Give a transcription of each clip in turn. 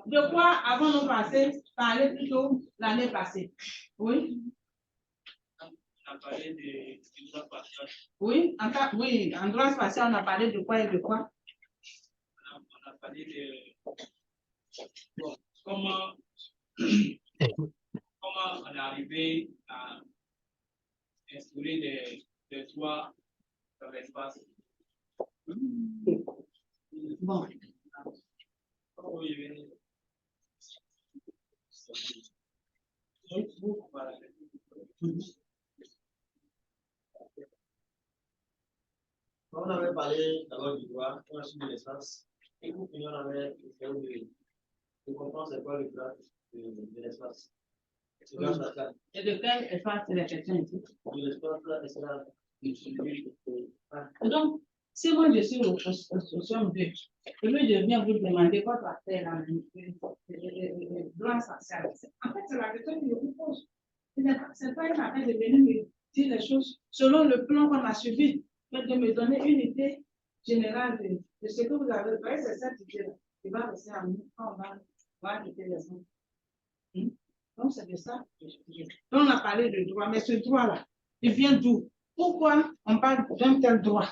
De quoi avons-nous parlé plutôt l'année passée? Oui. On a parlé du droit spatial. Oui, en droit spatial, on a parlé de quoi et de quoi? On a parlé de comment on est arrivé à instaurer des droits dans l'espace. Bon. On avait parlé d'abord du droit, on a suivi l'espace, et pour finir, on avait essayé de comprendre c'est quoi le droit de l'espace. Et de quel espace c'est la question ici? De l'espace, donc, si moi je suis au somme 2, et lui je viens vous demander quoi doit faire le droit spatial. En fait, c'est la question que je vous pose. Ce n'est pas une affaire de venir me dire les choses selon le plan qu'on a suivi, mais de me donner une idée générale de ce que vous avez fait. C'est cette idée-là qui va rester en nous quand on va quitter les autres. Donc, c'est de ça. Donc, on a parlé de droit, mais ce droit-là, il vient d'où? Pourquoi on parle d'un tel droit?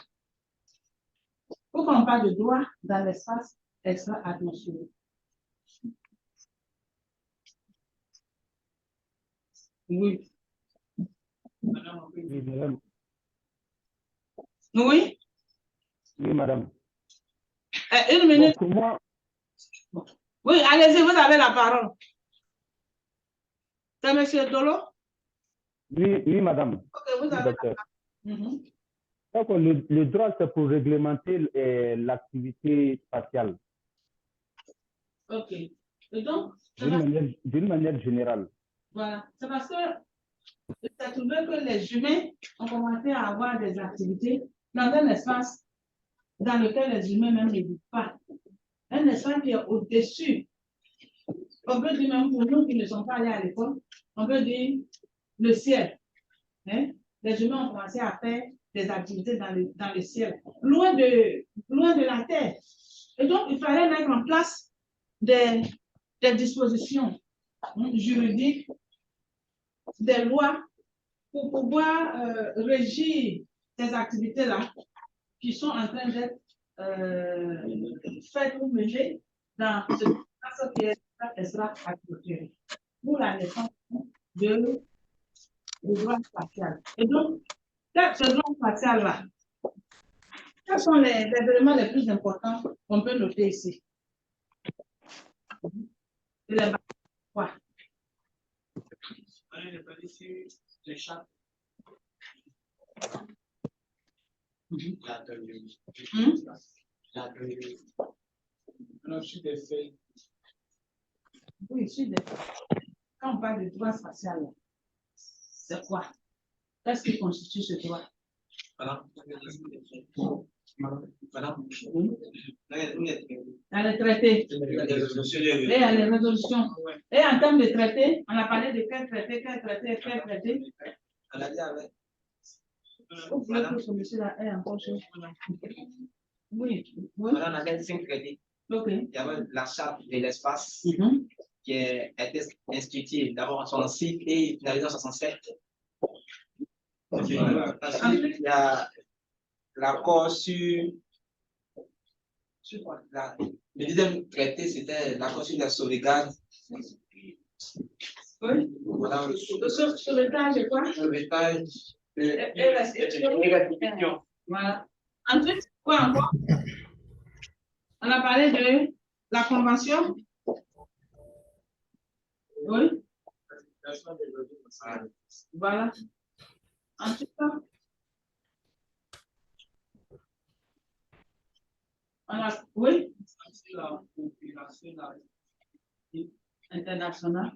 Pourquoi on parle de droit dans l'espace extra-atmosphérique? Oui. Oui, madame. Oui? Oui, madame. Une minute. Donc, moi... Oui, allez-y, vous avez la parole. C'est M. Dolo? Oui, oui, madame. Ok, vous avez la parole. Donc, le droit, c'est pour réglementer l'activité spatiale. Ok. Et donc, d'une manière générale. Voilà. C'est parce que c'est trouvé que les humains ont commencé à avoir des activités dans un espace dans lequel les humains même ne vivent pas. Un espace qui est au-dessus. On peut dire même pour nous qui ne sommes pas allés à l'école, on peut dire le ciel. Hein? Les humains ont commencé à faire des activités dans le ciel, loin de la terre. Et donc, il fallait mettre en place des dispositions juridiques, des lois pour pouvoir régir ces activités-là qui sont en train d'être faites ou menées dans ce qui est extra-atmosphérique pour la naissance du droit spatial. Et donc, ce droit spatial-là, quels sont les éléments les plus importants qu'on peut noter ici? Les quoi? Les chats. Oui, quand on parle de droit spatial, c'est quoi? Qu'est-ce qui constitue ce droit? Madame. Dans les traités. Et à les résolutions. Et en termes de traités, on a parlé de quel traité? On a dit avec. Vous voulez que ce monsieur-là ait encore chose? Oui. On avait 5 traités. Ok. Il y avait la charte de l'espace qui est instituée d'abord en 66 et finalisée en 67. Ensuite, il y a l'accord sur quoi? Le deuxième traité, c'était l'accord sur la sauvegarde. Oui. Voilà. Sauvetage, c'est quoi? Sauvetage et restitution. Voilà. Ensuite, quoi encore? On a parlé de la convention. Oui. Voilà. Ensuite, on a, oui. La coopération internationale.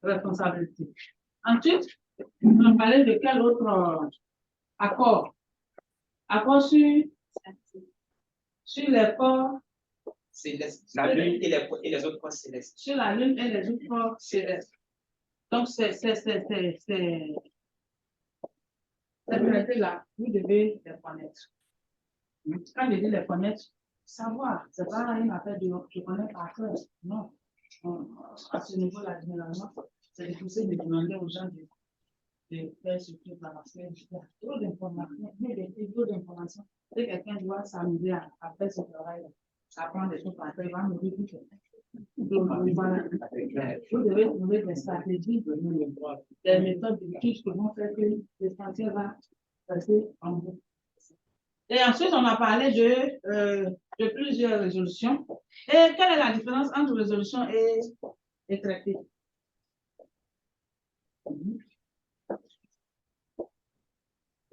Responsabilité. Ensuite, on parlait de quel autre accord? Accord sur les corps célestes. La Lune et les autres corps célestes. Sur la Lune et les autres corps célestes. Donc, c'est ces traités-là, vous devez les connaître. Quand je dis les connaître, savoir, c'est pas une affaire de je connais par cœur. Non. À ce niveau-là, généralement, c'est difficile de demander aux gens de faire ce truc là parce qu'il y a trop d'informations. Il y a trop d'informations. Si quelqu'un doit s'amuser à faire ce travail-là, apprendre des choses par cœur, il va mourir tout seul. Donc, voilà. Vous devez trouver des stratégies, des méthodes de qui vont faire que l'essentiel va passer en vous. Et ensuite, on a parlé de plusieurs résolutions. Et quelle est la différence entre résolution et traité?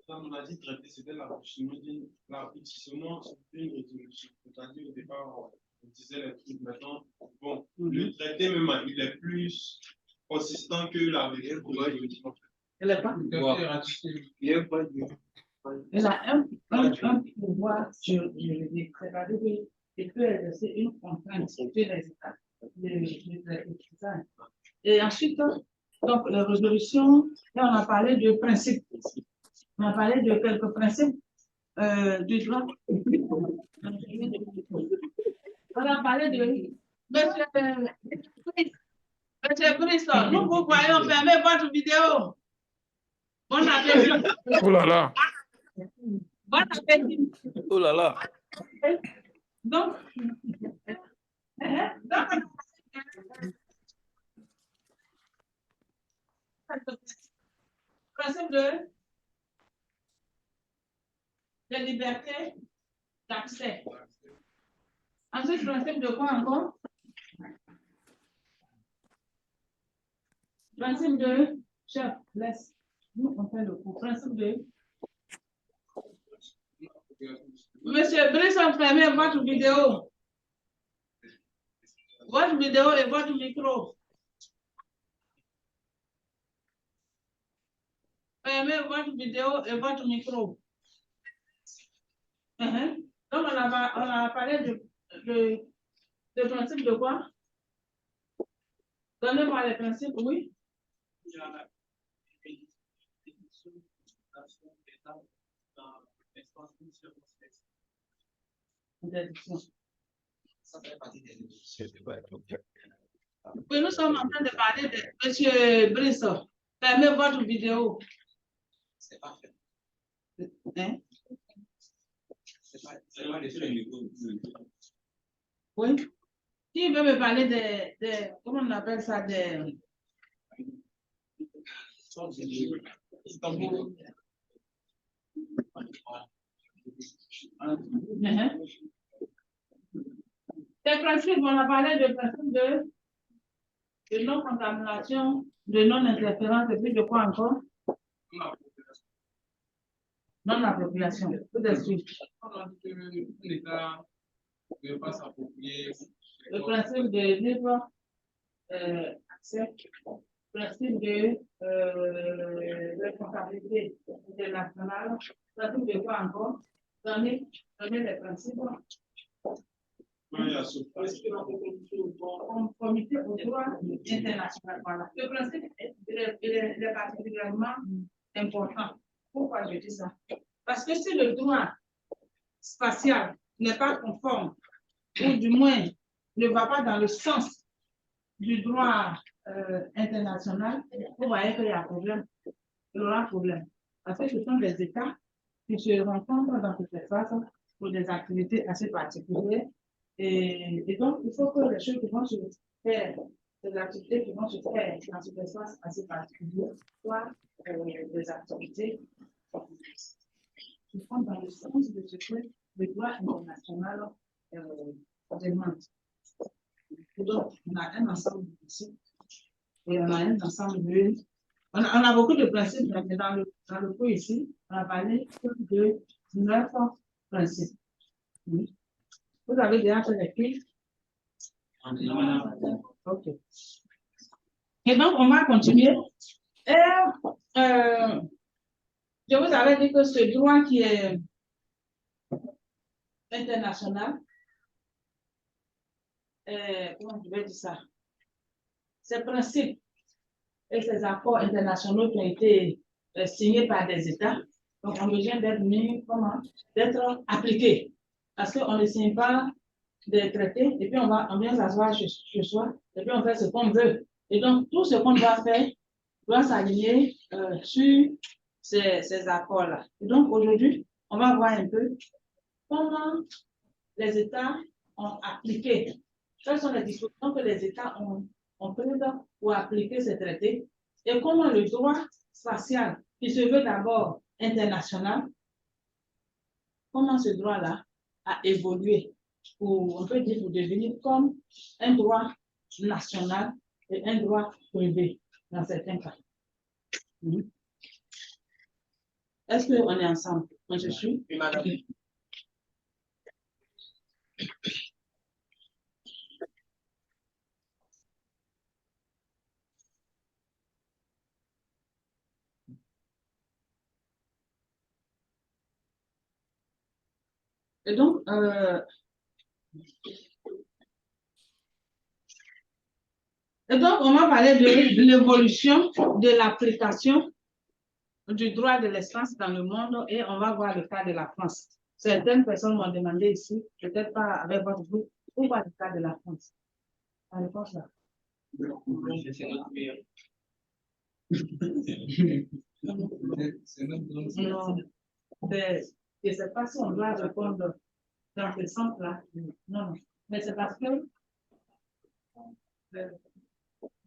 On a dit traité, c'était l'enrichissement d'une résolution. C'est-à-dire, au départ, on disait les trucs. Maintenant, bon, le traité même, il est plus consistant que la résolution. Il n'est pas. Il a un pouvoir juridique, c'est-à-dire qu'il peut exercer une contrainte sur les États. Et ensuite, donc, la résolution, là, on a parlé de principes. On a parlé de quelques principes du droit. On a parlé de Monsieur Christophe, nous vous voyons, fermez votre vidéo. Bon appétit. Oh là là. Bon appétit. Oh là là. Donc, principe de liberté d'accès. Ensuite, principe de quoi encore? Principe de chef, laisse. Nous, on fait le coup. Principe de. Monsieur Brisson, fermez votre vidéo. Votre vidéo et votre micro. Fermez votre vidéo et votre micro. Donc, on a parlé de principe de quoi? Donnez-moi les principes, oui. Interdiction. Oui, nous sommes en train de parler de Monsieur Brisson. Fermez votre vidéo. C'est pas fait. Hein? C'est pas les Oui. Qui veut me parler de comment on appelle ça, des principes, on a parlé de principes de non-contamination, de non-interférence, et puis de quoi encore? Non-appropriation. Tout est suite. Le principe de libre accès, principe de responsabilité internationale, principe de quoi encore? Donner les principes. Conformité au droit international. Voilà. Le principe est particulièrement important. Pourquoi je dis ça? Parce que si le droit spatial n'est pas conforme, ou du moins ne va pas dans le sens du droit international, vous voyez qu'il y a un problème. Il y aura un problème. Parce que ce sont des États qui se rencontrent dans cette espace pour des activités assez particulières. Et donc, il faut que les choses qui vont se faire, les activités qui vont se faire dans cet espace assez particulier, soient des activités qui vont dans le sens de ce que le droit international demande. Donc, on a un ensemble de principes et on a un ensemble de. On a beaucoup de principes, mais dans le cours ici, on a parlé de 9 principes. Oui. Vous avez déjà fait les quiz? Ok. Et donc, on va continuer. Et je vous avais dit que ce droit qui est international, comment je vais dire ça? Ces principes et ces accords internationaux qui ont été signés par des États Donc, ont besoin d'être mis, comment, d'être appliqués. Parce qu'on ne signe pas des traités, et puis on vient s'asseoir chez soi, et puis on fait ce qu'on veut. Et donc, tout ce qu'on doit faire doit s'aligner sur ces accords-là. Et donc, aujourd'hui, on va voir un peu comment les États ont appliqué. Quelles sont les dispositions que les États ont prises pour appliquer ces traités et comment le droit spatial, qui se veut d'abord international, comment ce droit-là a évolué pour, on peut dire, pour devenir comme un droit national et un droit privé dans certains cas. Est-ce qu'on est ensemble? On se suit? Oui, madame. Et donc, on va parler de l'évolution de l'application du droit de l'espace dans le monde et on va voir le cas de la France. Certaines personnes m'ont demandé ici, peut-être pas avec votre groupe, pourquoi le cas de la France? La réponse là. C'est notre meilleur. Non, je ne sais pas si on doit répondre dans ce sens-là. Non, mais c'est parce que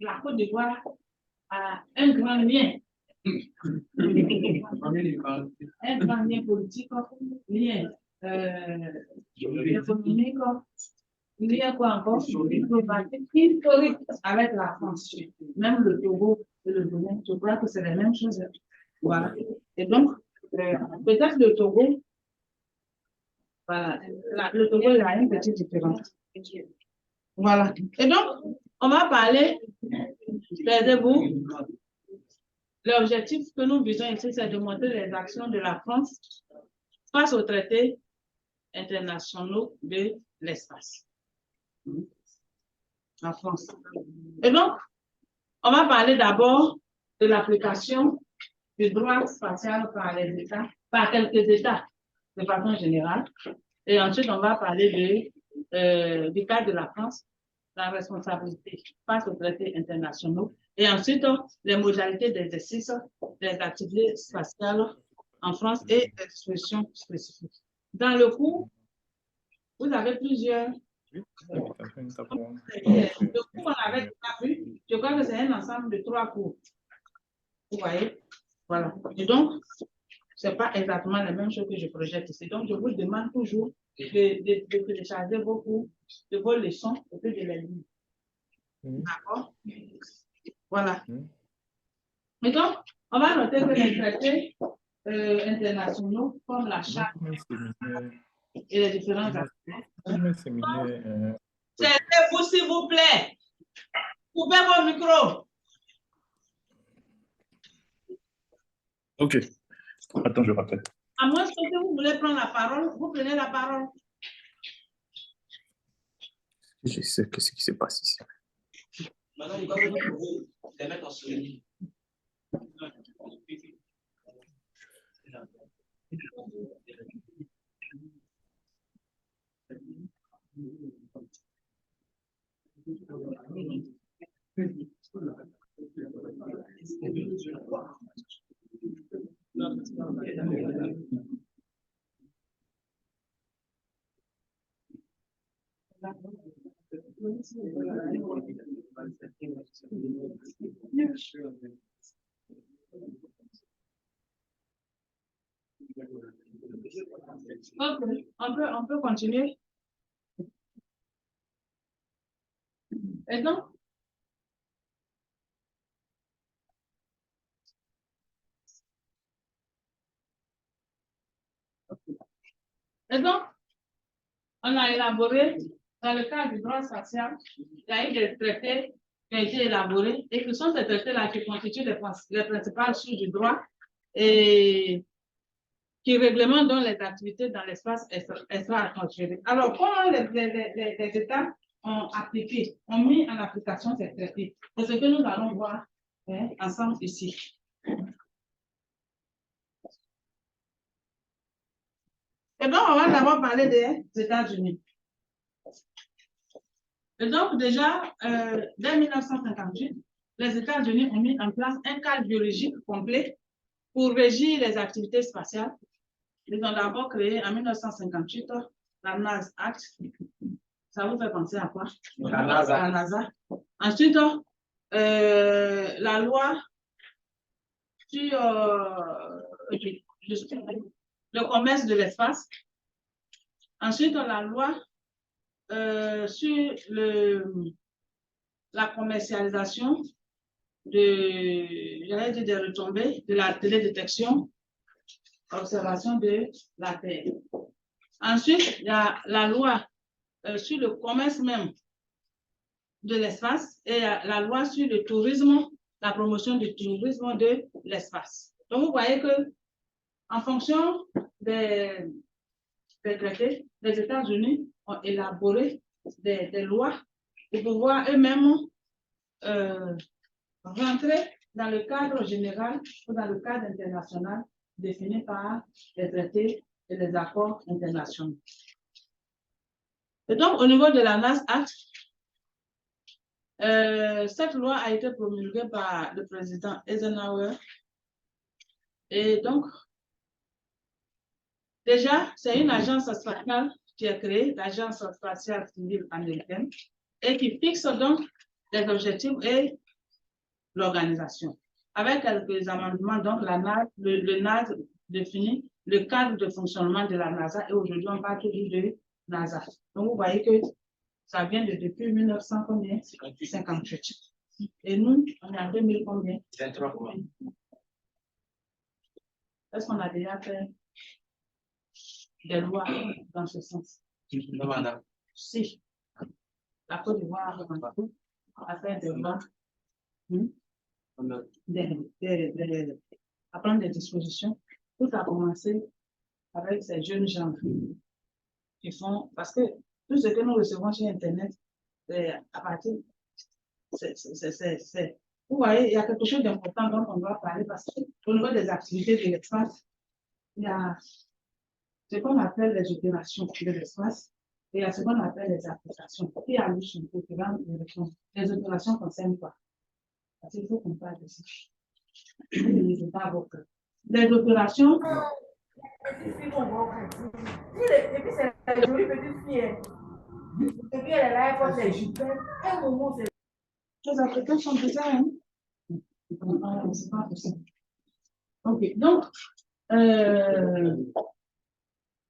la Côte d'Ivoire a un grand lien. Un grand lien politique, lien économique, lien quoi encore, historique avec la France. Même le Togo et le Bénin, je crois que c'est la même chose. Voilà. Et donc, peut-être le Togo, voilà, le Togo, il a une petite différence. Voilà. Et donc, on va parler, taisez-vous. L'objectif que nous visons ici, c'est de montrer les actions de la France face aux traités internationaux de l'espace. En France. Et donc, on va parler d'abord de l'application du droit spatial par les États, par quelques États, de façon générale. Et ensuite, on va parler du cas de la France, la responsabilité face aux traités internationaux. Et ensuite, les modalités d'exercice des activités spatiales en France et des dispositions spécifiques. Dans le cours, vous avez plusieurs. Le cours qu'on avait déjà vu, je crois que c'est un ensemble de 3 cours. Vous voyez? Voilà. Et donc, ce n'est pas exactement la même chose que je projette ici. Donc, je vous demande toujours de télécharger vos cours, de vos leçons, et puis de les lire. D'accord? Voilà. Et donc, on va noter que les traités internationaux, comme la charte et les différents accords. Taisez-vous, s'il vous plaît. Coupez vos micros. Ok. Attends, je rappelle. À moins que vous voulez prendre la parole, vous prenez la parole. Je sais qu'est-ce qui se passe ici. Madame, il va vous les mettre en souvenir. Ok, on peut continuer. Et donc, on a élaboré, dans le cadre du droit spatial, il y a eu des traités qui ont été élaborés et que sont ces traités-là qui constituent les principales sources du droit et qui réglementent donc les activités dans l'espace extra-atmosphérique. Alors, comment les États ont appliqué, ont mis en application ces traités? C'est ce que nous allons voir ensemble ici. Et donc, on va d'abord parler des États-Unis. Et donc, déjà, dès 1958, les États-Unis ont mis en place un cadre biologique complet pour régir les activités spatiales. Ils ont d'abord créé en 1958 la NASA Act. Ça vous fait penser à quoi? La NASA. La NASA. Ensuite, la loi sur le commerce de l'espace. Ensuite, la loi sur la commercialisation des retombées de la télédétection, observation de la Terre. Ensuite, il y a la loi sur le commerce même de l'espace et la loi sur le tourisme, la promotion du tourisme de l'espace. Donc, vous voyez que en fonction des traités, les États-Unis ont élaboré des lois pour pouvoir eux-mêmes rentrer dans le cadre général ou dans le cadre international défini par les traités et les accords internationaux. Et donc, au niveau de la NASA Act, cette loi a été promulguée par le président Eisenhower. Et donc, déjà, c'est une agence spatiale qui est créée, l'Agence spatiale civile américaine, et qui fixe donc les objectifs et l'organisation. Avec quelques amendements, donc le NASA définit le cadre de fonctionnement de la NASA et aujourd'hui, on parle toujours de NASA. Donc, vous voyez que ça vient depuis 1958. Et nous, on est en 2000 combien? 23. Est-ce qu'on a déjà fait des lois dans ce sens? Non, madame. Si. La Côte d'Ivoire a fait des lois. À prendre des dispositions. Tout a commencé avec ces jeunes gens qui font, parce que tout ce que nous recevons sur Internet, à partir, vous voyez, il y a quelque chose d'important dont on doit parler parce qu'au niveau des activités de l'espace, il y a ce qu'on appelle les opérations de l'espace et il y a ce qu'on appelle les applications. Qui a lu son programme de réponse? Les opérations concernent quoi? Parce qu'il faut qu'on parle de ça. Les opérations. Et puis c'est la jolie petite fille. Et puis elle est là, elle porte ses jupes. Un moment, c'est. Les Africains sont déjà, hein? C'est pas possible. Ok, donc, je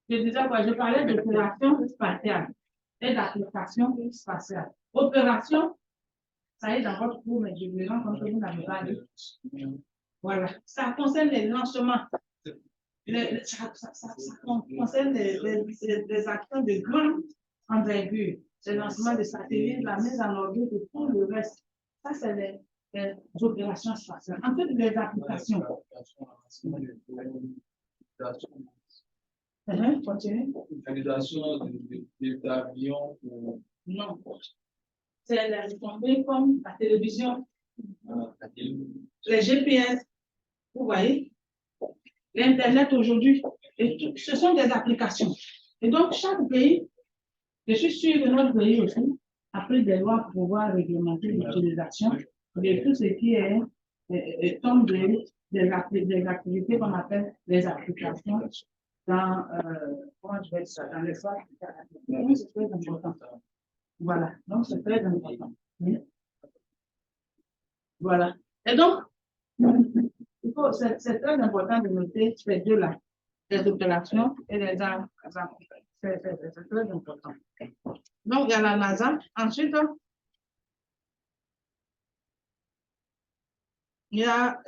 disais quoi? Je parlais d'opération spatiale et d'application spatiale. Opération, ça est dans votre cours, mais je vous rends compte que vous n'avez pas lu. Voilà, ça concerne les lancements. Ça concerne des actions de grande envergure, le lancement de satellites, la mise en orbite et tout le reste. Ça, c'est les opérations spatiales. En fait, les applications. Continue. L'utilisation d'avions. Non. C'est les retombées comme la télévision, les GPS, vous voyez, l'Internet aujourd'hui. Et ce sont des applications. Et donc, chaque pays, je suis sûr que notre pays aussi a pris des lois pour pouvoir réglementer l'utilisation de tout ce qui est tombe des activités qu'on appelle les applications dans, comment je vais dire ça, dans l'espace. Donc, c'est très important. Voilà, donc c'est très important. Voilà. Et donc, c'est très important de noter ces deux-là, les opérations et les armes. C'est très important. Donc, il y a la NASA. Ensuite, il y a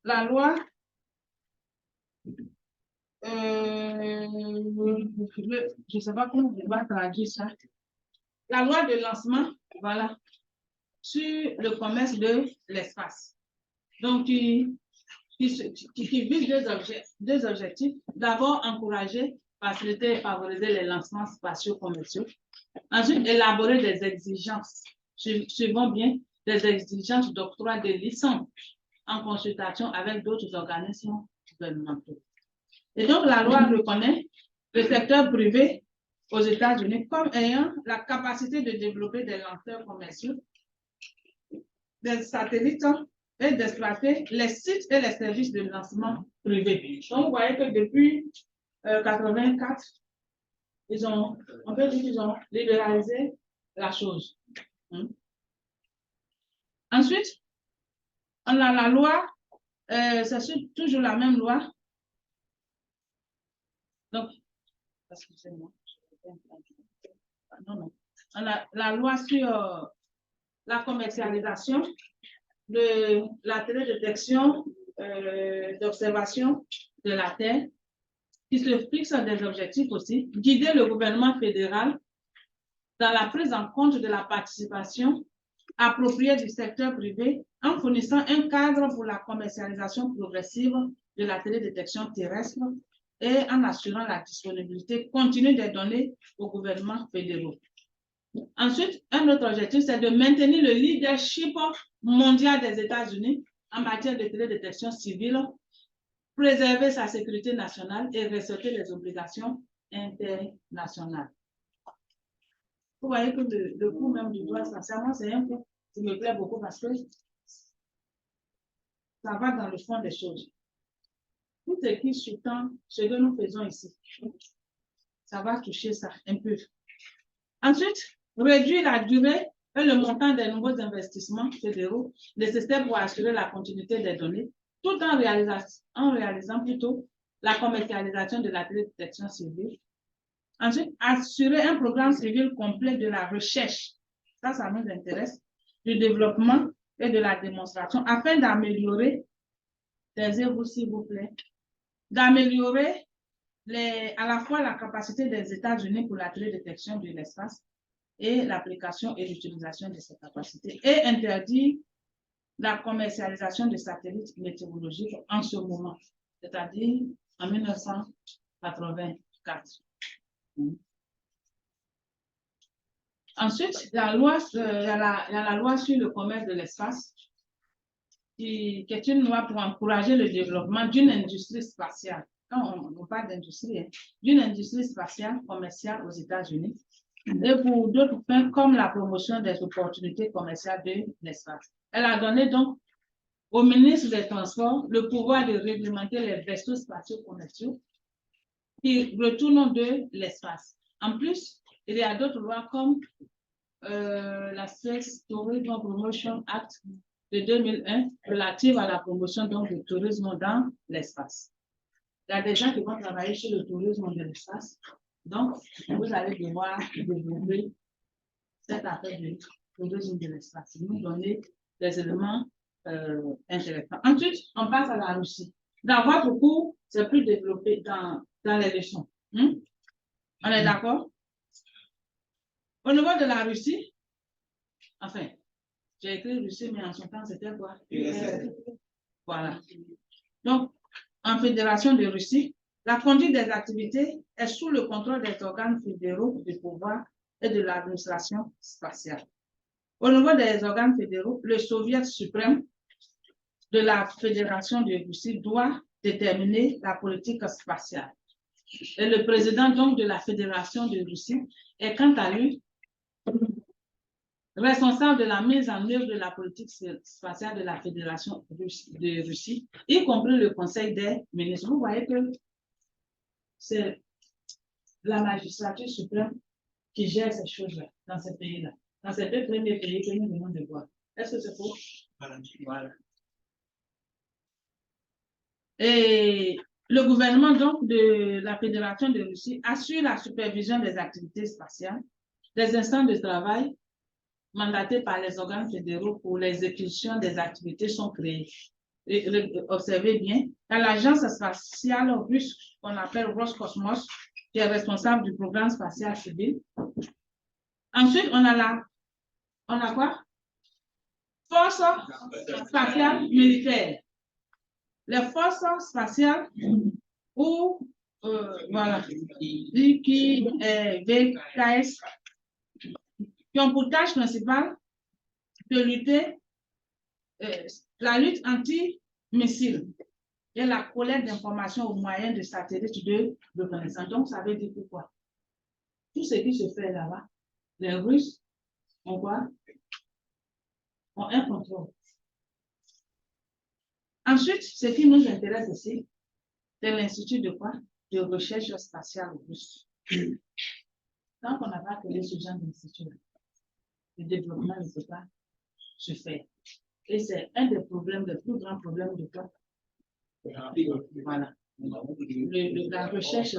la loi je ne sais pas comment on va traduire ça. La loi de lancement, voilà, sur le commerce de l'espace. Donc, qui vise deux objectifs. D'abord, encourager, faciliter et favoriser les lancements spatiaux commerciaux. Ensuite, élaborer des exigences, suivons bien, des exigences d'octroi de licences en consultation avec d'autres organismes gouvernementaux. Et donc, la loi reconnaît le secteur privé aux États-Unis comme ayant la capacité de développer des lanceurs commerciaux, des satellites et d'exploiter les sites et les services de lancement privés. Donc, vous voyez que depuis 1984, on peut dire qu'ils ont libéralisé la chose. Ensuite, on a la loi, c'est toujours la même loi. Donc, excusez-moi. Non. On a la loi sur la commercialisation de la télédétection d'observation de la Terre, qui se fixe des objectifs aussi, guider le gouvernement fédéral dans la prise en compte de la participation appropriée du secteur privé en fournissant un cadre pour la commercialisation progressive de la télédétection terrestre et en assurant la disponibilité continue des données aux gouvernements fédéraux. Ensuite, un autre objectif, c'est de maintenir le leadership mondial des États-Unis en matière de télédétection civile, préserver sa sécurité nationale et respecter les obligations internationales. Vous voyez que le coût même du droit, sincèrement, c'est un coût qui me plaît beaucoup parce que ça va dans le fond des choses. Tout ce qui sous-tend ce que nous faisons ici, ça va toucher ça un peu. Ensuite, réduire la durée et le montant des nouveaux investissements fédéraux nécessaires pour assurer la continuité des données, tout en réalisant plutôt la commercialisation de la télédétection civile. Ensuite, assurer un programme civil complet de la recherche, ça nous intéresse, du développement et de la démonstration, afin d'améliorer, taisez-vous s'il vous plaît, d'améliorer à la fois la capacité des États-Unis pour la télédétection de l'espace et l'application et l'utilisation de ces capacités, et interdire la commercialisation de satellites météorologiques en ce moment, c'est-à-dire en 1984. Ensuite, il y a la loi sur le commerce de l'espace, qui est une loi pour encourager le développement d'une industrie spatiale. Quand on parle d'industrie, d'une industrie spatiale commerciale aux États-Unis, et pour d'autres fins comme la promotion des opportunités commerciales de l'espace. Elle a donné donc au ministre des Transports le pouvoir de réglementer les vaisseaux spatiaux commerciaux qui retournent de l'espace. En plus, il y a d'autres lois comme la Space Tourism Promotion Act de 2001 relative à la promotion donc, du tourisme dans l'espace. Il y a des gens qui vont travailler sur le tourisme de l'espace. Donc, vous allez devoir développer cette affaire du tourisme de l'espace. Nous donner des éléments intéressants. Ensuite, on passe à la Russie. Dans votre cours, c'est plus développé dans les leçons. On est d'accord? Au niveau de la Russie, enfin, j'ai écrit Russie, mais en son temps, c'était quoi? Voilà. Donc, en Fédération de Russie, la conduite des activités est sous le contrôle des organes fédéraux du pouvoir et de l'administration spatiale. Au niveau des organes fédéraux, le Soviet suprême de la Fédération de Russie doit déterminer la politique spatiale. Et le président donc de la Fédération de Russie est quant à lui responsable de la mise en œuvre de la politique spatiale de la Fédération de Russie, y compris le Conseil des ministres. Vous voyez que c'est la magistrature suprême qui gère ces choses-là, dans ces pays-là. Dans ces deux premiers pays que nous venons de voir. Est-ce que c'est faux? Voilà. Et le gouvernement donc de la Fédération de Russie assure la supervision des activités spatiales, des instances de travail mandatés par les organes fédéraux pour l'exécution des activités sont créées. Et observez bien, dans l'agence spatiale russe qu'on appelle Roscosmos, qui est responsable du programme spatial civil. Ensuite, on a quoi? Force spatiale militaire. Les forces spatiales ou voilà, qui VKS, qui ont pour tâche principale de lutter la lutte anti-missile, et la collecte d'informations au moyen de satellites de reconnaissance. Donc, ça veut dire quoi? Tout ce qui se fait là-bas, les Russes ont quoi? Ont un contrôle. Ensuite, ce qui nous intéresse ici, c'est l'Institut de quoi? De recherche spatiale russe. Tant qu'on n'a pas créé ce genre d'institut, le développement ne peut pas se faire. Et c'est un des problèmes, des plus grands problèmes de quoi? Voilà. La recherche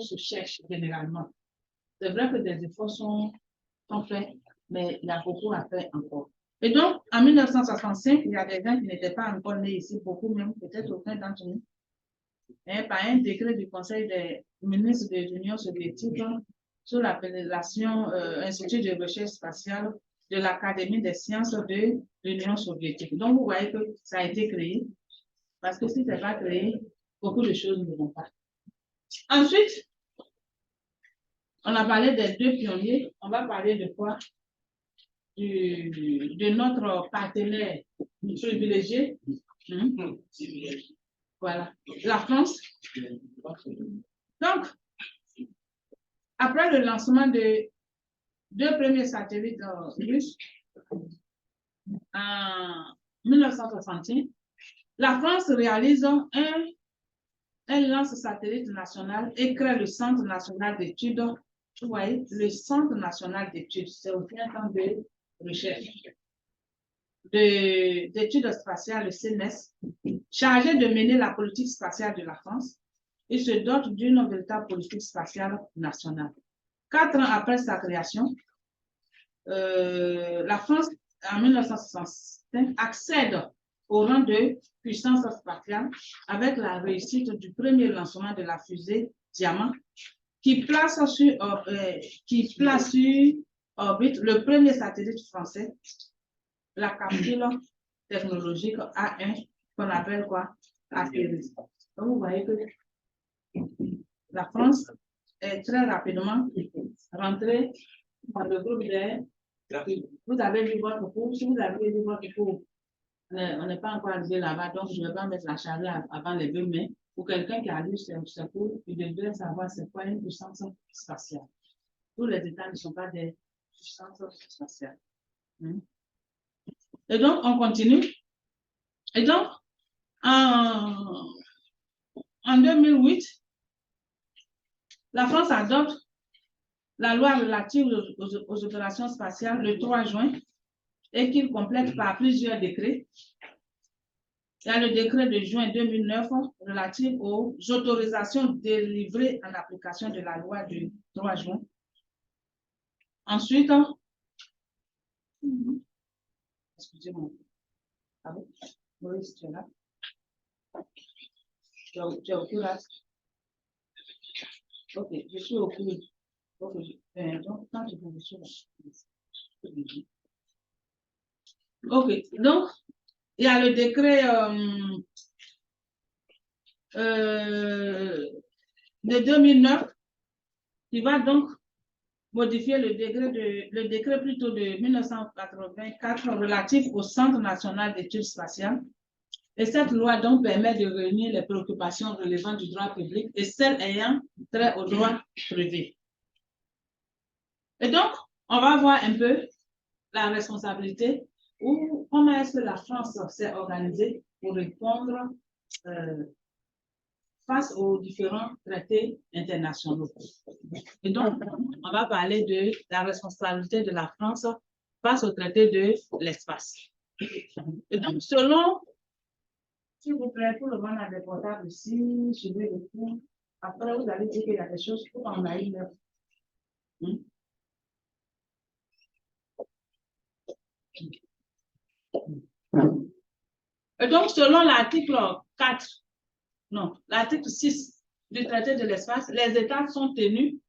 se cherche généralement. C'est vrai que des efforts sont faits, mais il y a beaucoup à faire encore. Et donc, en 1965, il y a des gens qui n'étaient pas encore nés ici, beaucoup même, peut-être aucun d'entre nous. Et par un décret du Conseil des ministres de l'Union soviétique sur l'appellation Institut de recherche spatiale de l'Académie des sciences de l'Union soviétique. Donc, vous voyez que ça a été créé, parce que si ce n'est pas créé, beaucoup de choses ne vont pas. Ensuite, on a parlé des deux pionniers, on va parler de quoi? De notre partenaire privilégié. Voilà, la France. Donc, après le lancement de deux premiers satellites russes en 1961, la France réalise un lance-satellite national et crée le Centre national d'études. Vous voyez, le Centre national d'études, c'est aussi un centre de recherche, d'études spatiales, le CNES, chargé de mener la politique spatiale de la France. Il se dote d'une véritable politique spatiale nationale. 4 ans après sa création, la France, en 1965, accède au rang de puissance spatiale avec la réussite du premier lancement de la fusée Diamant, qui place sur orbite le premier satellite français, la capsule technologique A1, qu'on appelle quoi? Apéris. Donc, vous voyez que la France est très rapidement rentrée dans le groupe des... Vous avez vu votre cours, si vous avez vu votre cours, on n'est pas encore arrivé là-bas, donc je ne vais pas mettre la charrue avant les deux mains. Pour quelqu'un qui a lu ce cours, il devrait savoir c'est quoi une puissance spatiale. Tous les États ne sont pas des puissances spatiales. Et donc, on continue. Et donc, en 2008, la France adopte la loi relative aux opérations spatiales le 3 juin et qu'il complète par plusieurs décrets. Il y a le décret de juin 2009 relatif aux autorisations délivrées en application de la loi du 3 juin. Ensuite, excusez-moi. Ah oui, Maurice, tu es là? Tu es au cours là? Ok, je suis au cours. Ok, donc, quand tu peux, je suis là. Ok, donc, il y a le décret de 2009 qui va donc modifier le décret plutôt de 1984 relatif au Centre national d'études spatiales. Et cette loi donc permet de réunir les préoccupations relevant du droit public et celles ayant trait au droit privé. Et donc, on va voir un peu la responsabilité ou comment est-ce que la France s'est organisée pour répondre face aux différents traités internationaux. Et donc, on va parler de la responsabilité de la France face au traité de l'espace. Et donc, selon, s'il vous plaît, tout le monde a des portables ici, suivez le cours. Après, vous allez dire qu'il y a des choses pour en aller. Et donc, selon l'article 4, non, l'article 6 du traité de l'espace, les États sont tenus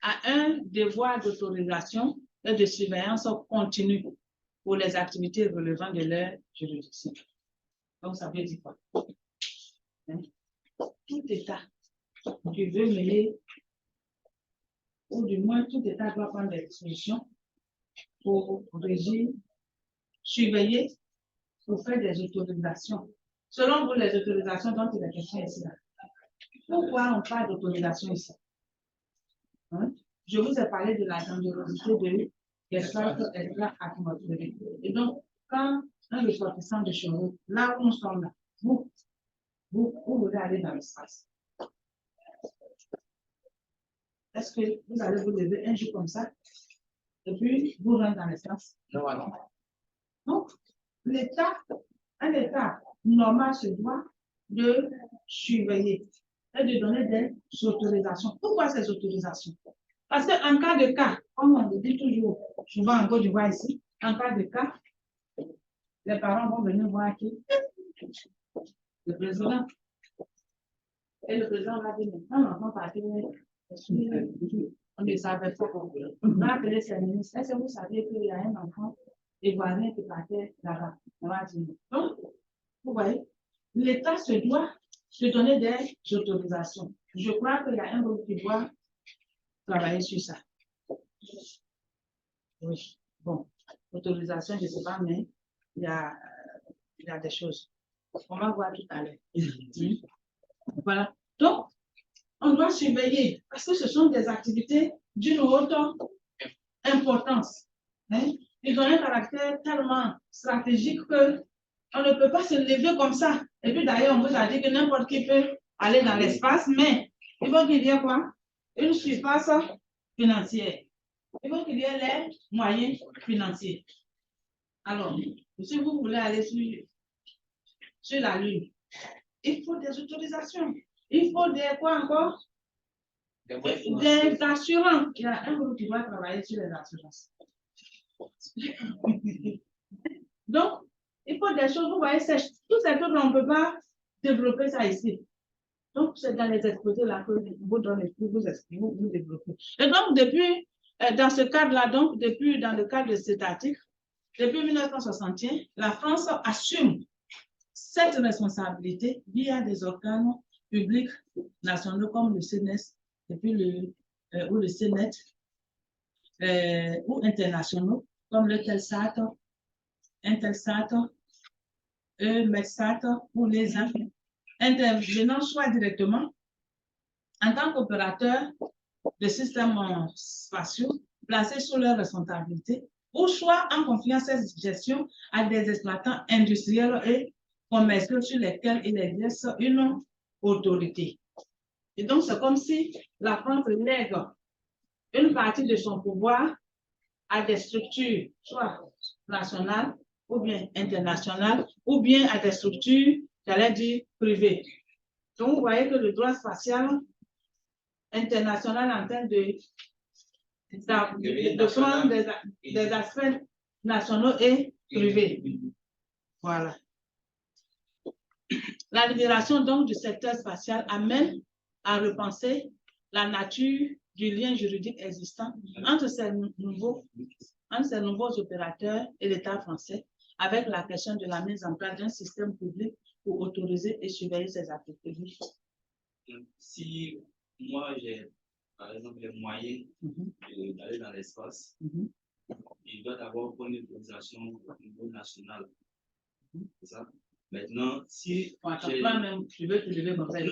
à un devoir d'autorisation et de surveillance continue pour les activités relevant de leur juridiction. Donc, ça veut dire quoi? Tout État qui veut mener, ou du moins tout État doit prendre des dispositions pour régir, surveiller, pour faire des autorisations selon vous, les autorisations dont il est question ici, là, pourquoi on parle d'autorisation ici? Hein? Je vous ai parlé de la dangerosité de l'espace extra-atmosphérique. Et donc, quand un ressortissant de chez vous, là où nous sommes là, vous voulez aller dans l'espace. Est-ce que vous allez vous lever un jour comme ça et puis vous rentrez dans l'espace? Non, non. Donc, un État normal se doit de surveiller et de donner des autorisations. Pourquoi ces autorisations? Parce qu'en cas de cas, comme on le dit toujours, souvent en Côte d'Ivoire ici, en cas de cas, les parents vont venir voir qui? Le président. Et le président va dire, non, l'enfant partir, on ne savait pas. On va appeler ses ministres. Est-ce que vous savez qu'il y a un enfant ivoirien qui partait là-bas? On va dire. Donc, vous voyez, l'État se doit de donner des autorisations. Je crois qu'il y a un groupe qui doit travailler sur ça. Oui, bon, autorisation, je ne sais pas, mais il y a des choses. On va voir tout à l'heure. Voilà. Donc, on doit surveiller parce que ce sont des activités d'une haute importance. Hein? Ils ont un caractère tellement stratégique que on ne peut pas se lever comme ça. Et puis d'ailleurs, on vous a dit que n'importe qui peut aller dans l'espace, mais il faut qu'il y ait quoi? Une surface financière. Il faut qu'il y ait les moyens financiers. Alors, si vous voulez aller sur la Lune, il faut des autorisations. Il faut des quoi encore? Des assurances. Il y a un groupe qui doit travailler sur les assurances. Donc, il faut des choses, vous voyez, tout ces choses, on ne peut pas développer ça ici. Donc, c'est dans les exposés là que vous donnez, vous développez. Et donc, depuis, dans ce cadre-là, donc, depuis, dans le cadre de cet article, depuis 1961, la France assume cette responsabilité via des organes publics nationaux comme le CNES, et puis ou le CNET, ou internationaux comme le TELSAT, Intelsat, METSAT ou les intervenant soit directement en tant qu'opérateur de systèmes spatiaux placés sous leur responsabilité ou soit en confiant cette gestion à des exploitants industriels et commerciaux sur lesquels il exerce une autorité. Et donc, c'est comme si la France lègue une partie de son pouvoir à des structures, soit nationales ou bien internationales, ou bien à des structures, j'allais dire, privées. Donc, vous voyez que le droit spatial international en train de prendre des aspects nationaux et privés. Voilà. La libération donc du secteur spatial amène à repenser la nature du lien juridique existant entre ces nouveaux opérateurs et l'État français avec la question de la mise en place d'un système public pour autoriser et surveiller ces activités. Si moi j'ai par exemple les moyens d'aller dans l'espace, il doit d'abord prendre une autorisation au niveau national. C'est ça? Maintenant, si toi-même, tu veux te lever comme ça. Je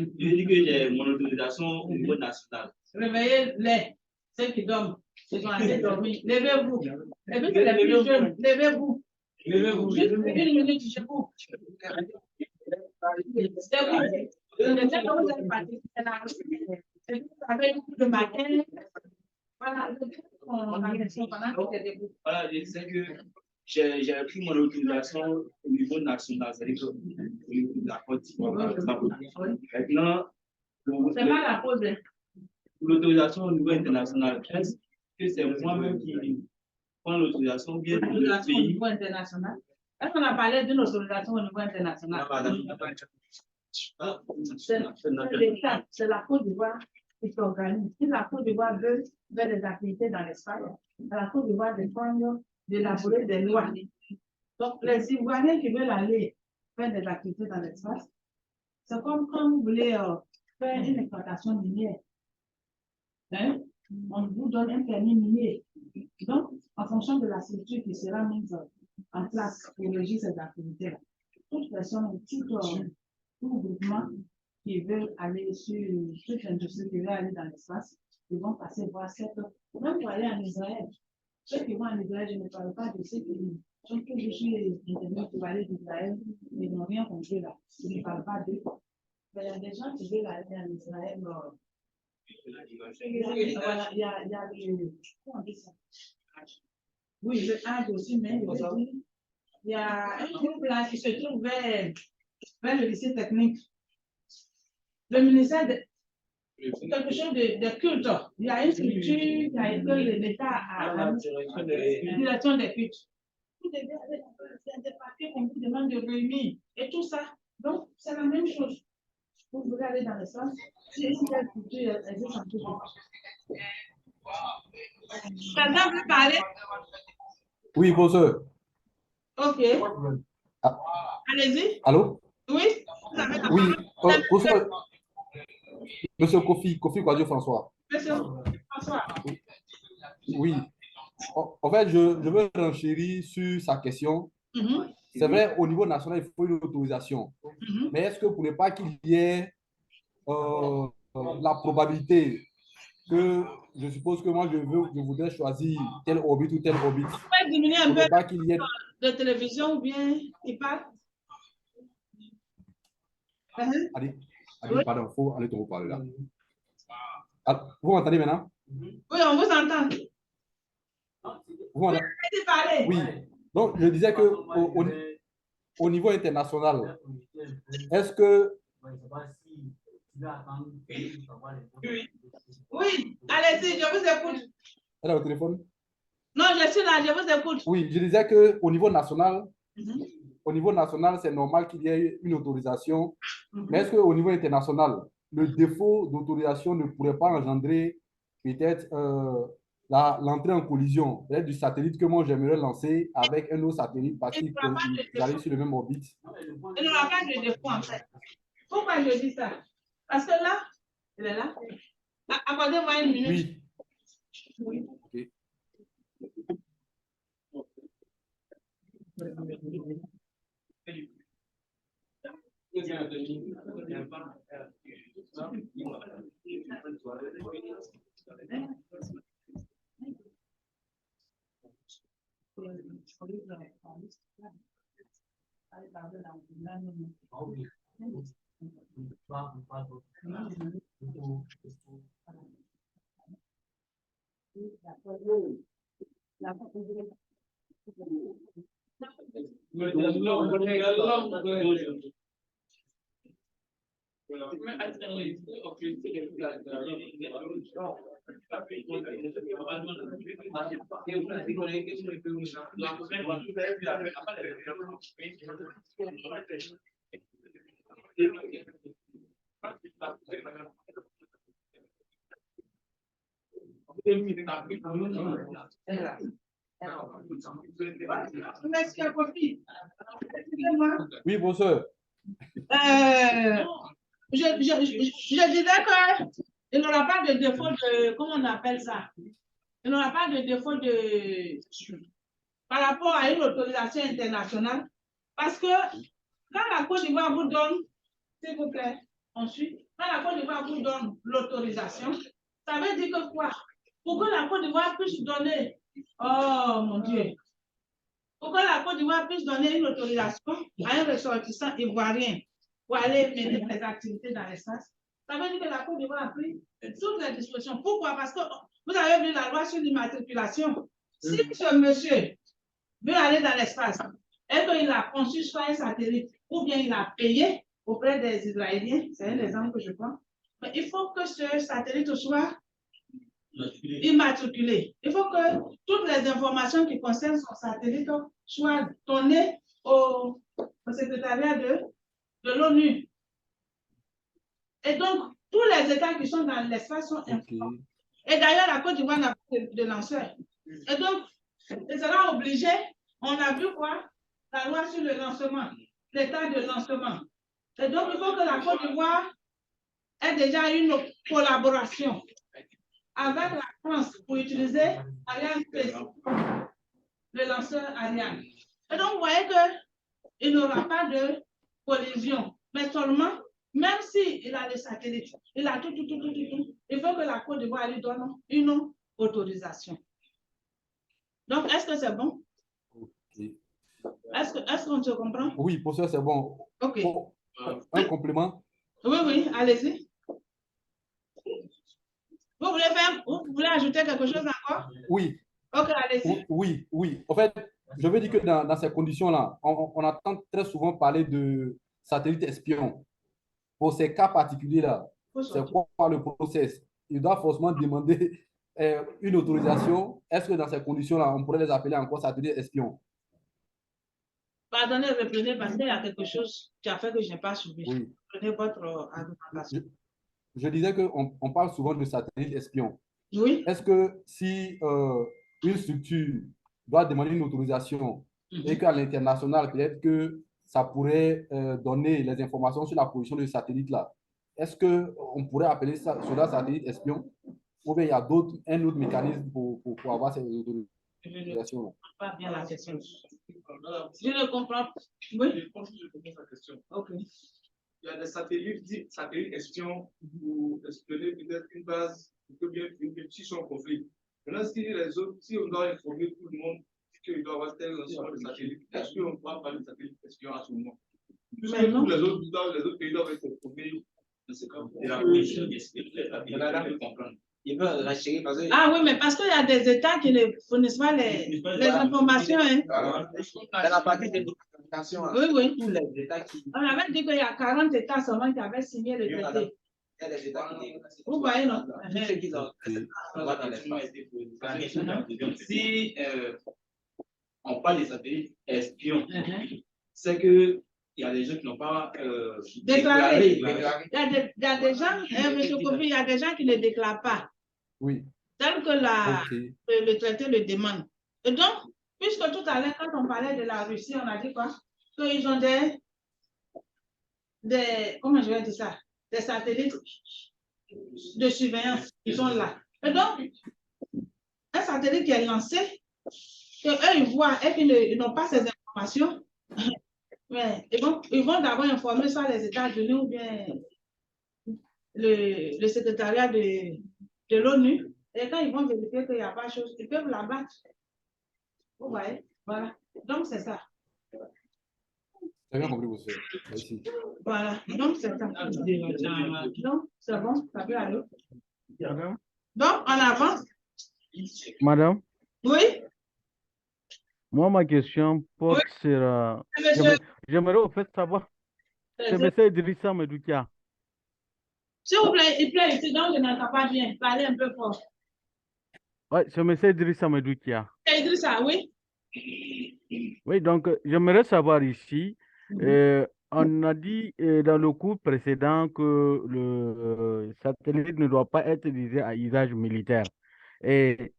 dis que j'ai mon autorisation au niveau national. Réveillez-les, ceux qui dorment. Ils sont assez dormis. Levez-vous. Et puis, les plus jeunes, levez-vous. Levez-vous. Juste une minute, je vous. C'est vous. Vous êtes parti. Avec beaucoup de matin. Voilà. Voilà, je sais que j'ai pris mon autorisation au niveau national, c'est-à-dire au niveau de la Côte d'Ivoire. Maintenant, c'est pas la pause. L'autorisation au niveau international, est-ce que c'est moi-même qui prends l'autorisation bien au niveau international? Est-ce qu'on a parlé d'une autorisation au niveau international? C'est la Côte d'Ivoire qui s'organise. Si la Côte d'Ivoire veut faire des activités dans l'espace, la Côte d'Ivoire dépend d'élaborer des lois. Donc, les Ivoiriens qui veulent aller faire des activités dans l'espace, c'est comme quand vous voulez faire une exploitation minière. Hein? On vous donne un permis minier. Donc, en fonction de la structure qui sera mise en place pour régir ces activités-là. Toute personne, tout groupement qui veut aller sur toute industrie qui veut aller dans l'espace, ils vont passer voir cette. Même pour aller en Israël, ceux qui vont en Israël, je ne parle pas de ceux qui sont toujours sur Internet pour aller d'Israël, ils n'ont rien compris là. Je ne parle pas d'eux. Mais il y a des gens qui veulent aller en Israël. Voilà, il y a comment on dit ça? Oui, le Hajj aussi, mais il y a un groupe là qui se trouve vers le lycée technique. Le ministère de quelque chose de culte. Il y a une structure qui a été l'État à la direction des cultes. Vous devez aller dans des papiers qu'on vous demande de réunir et tout ça. Donc, c'est la même chose. Vous voulez aller dans le sens, si cette structure existe en tout cas. Par exemple, vous parlez. Oui, bonsoir. Ok. Ah. Allez-y. Allô? Oui. Oui, bonsoir. Monsieur Kofi Kwadjo-François. Monsieur François. Oui. En fait, je veux renchérir sur sa question. C'est vrai, au niveau national, il faut une autorisation. Mais est-ce que pour ne pas qu'il y ait la probabilité que, je suppose que moi, je voudrais choisir tel orbite ou tel orbite. Vous pouvez diminuer un peu pas qu'il y ait de télévision ou bien il parle. Allez, pardon, il faut aller te reparler là. Alors, vous m'entendez maintenant? Oui, on vous entend. Vous m'entendez? Oui. Donc, je disais que au niveau international, est-ce que... Oui, allez-y, je vous écoute. Elle a au téléphone? Non, je suis là, je vous écoute. Oui, je disais qu'au niveau national, c'est normal qu'il y ait une autorisation. Mais est-ce qu'au niveau international, le défaut d'autorisation ne pourrait pas engendrer peut-être l'entrée en collision du satellite que moi j'aimerais lancer avec un autre satellite parce qu'ils arrivent sur le même orbite? Il n'y aura pas de défaut en fait. Pourquoi je dis ça? Parce que là, il est là. Accordez-moi une minute. Oui. Okay. Oui, bonsoir. Je disais qu'il n'aura pas de défaut de, comment on appelle ça? Il n'aura pas de défaut de, par rapport à une autorisation internationale, parce que quand la Côte d'Ivoire vous donne, s'il vous plaît, ensuite, quand la Côte d'Ivoire vous donne l'autorisation, ça veut dire que quoi? Pour que la Côte d'Ivoire puisse donner, oh mon Dieu, pour que la Côte d'Ivoire puisse donner une autorisation à un ressortissant ivoirien pour aller mener des activités dans l'espace, ça veut dire que la Côte d'Ivoire a pris toutes les dispositions. Pourquoi? Parce que vous avez vu la loi sur l'immatriculation. Si ce monsieur veut aller dans l'espace et qu'il a conçu soit un satellite ou bien il a payé auprès des Israéliens, c'est un exemple que je prends, mais il faut que ce satellite soit immatriculé. Il faut que toutes les informations qui concernent son satellite soient données au secrétariat de l'ONU. Et donc, tous les États qui sont dans l'espace sont informés. Et d'ailleurs, la Côte d'Ivoire n'a pas de lanceur. Et donc, il sera obligé, on a vu quoi? La loi sur le lancement, l'état de lancement. Et donc, il faut que la Côte d'Ivoire ait déjà une collaboration avec la France pour utiliser Ariane 6, le lanceur Ariane. Et donc, vous voyez qu'il n'aura pas de collision. Mais seulement, même s'il a des satellites, il a tout, il faut que la Côte d'Ivoire lui donne une autorisation. Donc, est-ce que c'est bon? Okay. Est-ce qu'on se comprend? Oui, pour ça, c'est bon. OK. Un complément? Oui, allez-y. Vous voulez ajouter quelque chose encore? Oui. OK, allez-y. Oui. En fait, je veux dire que dans ces conditions-là, on entend très souvent parler de satellites espions. Pour ces cas particuliers-là, c'est quoi le process? Il doit forcément demander une autorisation. Est-ce que dans ces conditions-là, on pourrait les appeler encore satellites espions? Pardonnez, reprenez parce qu'il y a quelque chose qui a fait que je n'ai pas suivi. Oui. Prenez votre argumentation. Je disais qu'on parle souvent de satellites espions. Oui. Est-ce que si une structure doit demander une autorisation et qu'à l'international, peut-être que ça pourrait donner les informations sur la position de satellite là, est-ce qu'on pourrait appeler cela satellite espion? Ou bien il y a un autre mécanisme pour avoir ces autorisations? Je ne comprends pas bien la question. Je ne comprends pas. Oui. Je pense que je comprends la question. OK. Il y a des satellites, satellites espions pour espionner peut-être une base, peut bien une petition en conflit. Maintenant, si on doit informer tout le monde qu'il doit avoir tel ensemble de satellites, est-ce qu'on pourra parler de satellites espions à ce moment? Puisque tous les autres pays doivent être informés de ce qu'on fait. La position d'esprit, les comprendre. Ils veulent rassurer parce que. Ah oui, mais parce qu'il y a des États qui ne fournissent pas les informations. Hein. Dans la partie de l'organisation, Oui. tous les États qui. On avait dit qu'il y a 40 États seulement qui avaient signé le traité. Il y a des États qui. Vous voyez, non? Tous ceux qui ont. Si on parle des satellites espions, c'est que il y a des gens qui n'ont pas déclaré. Il y a des gens, M. Kofi, il y a des gens qui ne déclarent pas. Oui. Tel que le traité le demande. Et donc, puisque tout à l'heure, quand on parlait de la Russie, on a dit quoi? Qu'ils ont comment je vais dire ça? Des satellites de surveillance qui sont là. Et donc, un satellite qui est lancé, qu'eux, ils voient et qu'ils n'ont pas ces informations, mais ils vont d'abord informer soit les États-Unis ou bien le secrétariat de l'ONU. Et quand ils vont vérifier qu'il n'y a pas de chose, ils peuvent la battre. Vous voyez? Voilà. Donc, c'est ça. J'ai bien compris, monsieur. Merci. Voilà. Donc, c'est ça. Donc, c'est bon. Ça peut aller. Madame? Donc, on avance. Madame? Oui? Moi, ma question porte sur... J'aimerais au fait savoir. C'est M. Idrissa Medoukia. S'il vous plaît, il plaît ici, donc je n'entends pas bien. Parlez un peu fort. Oui, c'est M. Idrissa Medoukia. C'est Idrissa, oui? Oui, donc j'aimerais savoir ici, on a dit dans le cours précédent que le satellite ne doit pas être utilisé à usage militaire. Et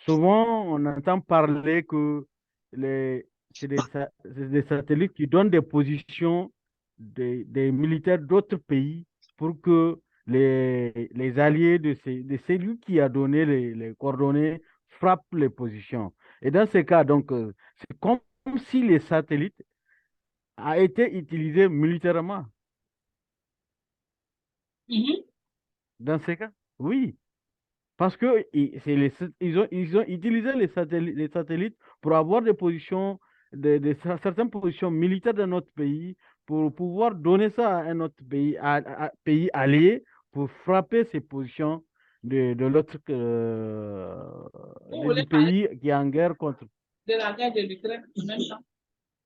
souvent, on entend parler que c'est des satellites qui donnent des positions des militaires d'autres pays pour que les alliés de celui qui a donné les coordonnées frappent les positions. Et dans ce cas, donc, c'est comme si les satellites a été utilisé militairement. Dans ce cas, oui. Parce que ils ont utilisé les satellites pour avoir des positions, certaines positions militaires de notre pays, pour pouvoir donner ça à un autre pays, pays allié, pour frapper ces positions de l'autre du pays qui est en guerre contre. De la guerre de l'Ukraine en même temps.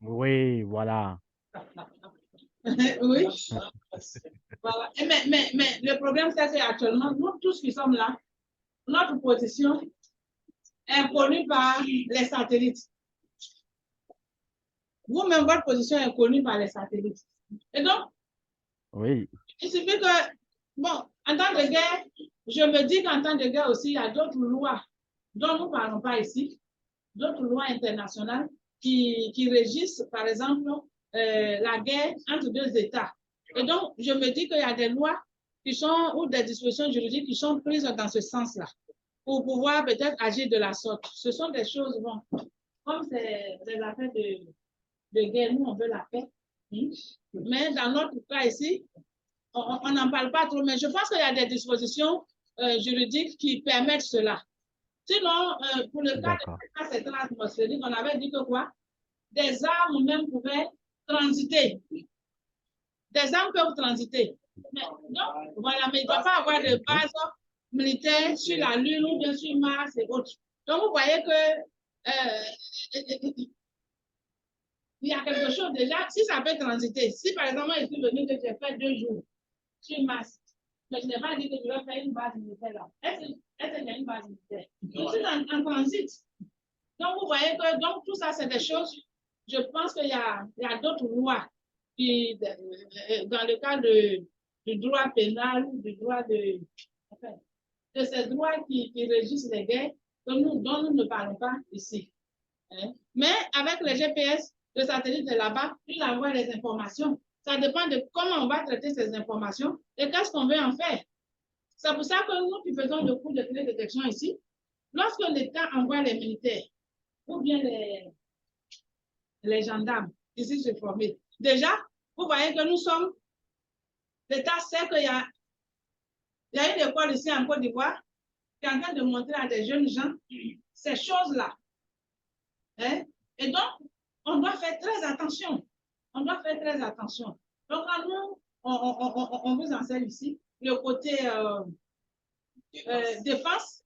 Oui, voilà. Oui. Voilà. Mais le problème, c'est qu'actuellement, nous tous qui sommes là, notre position est connue par les satellites. Vous-même, votre position est connue par les satellites. Et donc, oui. Il suffit que, bon, en temps de guerre, je me dis qu'en temps de guerre aussi, il y a d'autres lois dont nous ne parlons pas ici, d'autres lois internationales qui régissent, par exemple, la guerre entre deux États. Et donc, je me dis qu'il y a des lois qui sont, ou des dispositions juridiques qui sont prises dans ce sens-là, pour pouvoir peut-être agir de la sorte. Ce sont des choses, bon, comme c'est des affaires de guerre, nous, on veut la paix. Mais dans notre cas ici, on n'en parle pas trop, mais je pense qu'il y a des dispositions juridiques qui permettent cela. Sinon, pour le cas de cette atmosphérique, on avait dit que quoi? Des armes même pouvaient transiter. Des armes peuvent transiter. Mais, donc, voilà, mais il ne doit pas avoir de base militaire sur la Lune ou bien sur Mars et autres. Donc, vous voyez que il y a quelque chose déjà, si ça peut transiter. Si par exemple, je suis venu que j'ai fait 2 jours sur Mars, mais je n'ai pas dit que je vais faire une base militaire là. Est-ce qu'il y a une base militaire? Je suis en transit. Donc, vous voyez que donc, tout ça, c'est des choses, je pense qu'il y a d'autres lois qui, dans le cas du droit pénal, du droit de ces droits qui régissent les guerres, dont nous ne parlons pas ici. Mais avec les GPS, le satellite est là-bas, il envoie les informations. Ça dépend de comment on va traiter ces informations et qu'est-ce qu'on veut en faire. C'est pour ça que nous qui faisons le cours de télédétection ici, lorsque l'État envoie les militaires ou bien les gendarmes, ici c'est formé. Déjà, vous voyez que nous sommes, l'État sait qu'il y a une école ici en Côte d'Ivoire qui est en train de montrer à des jeunes gens ces choses-là. Et donc, on doit faire très attention. On doit faire très attention. Donc, quand nous, on vous enseigne ici, le côté défense,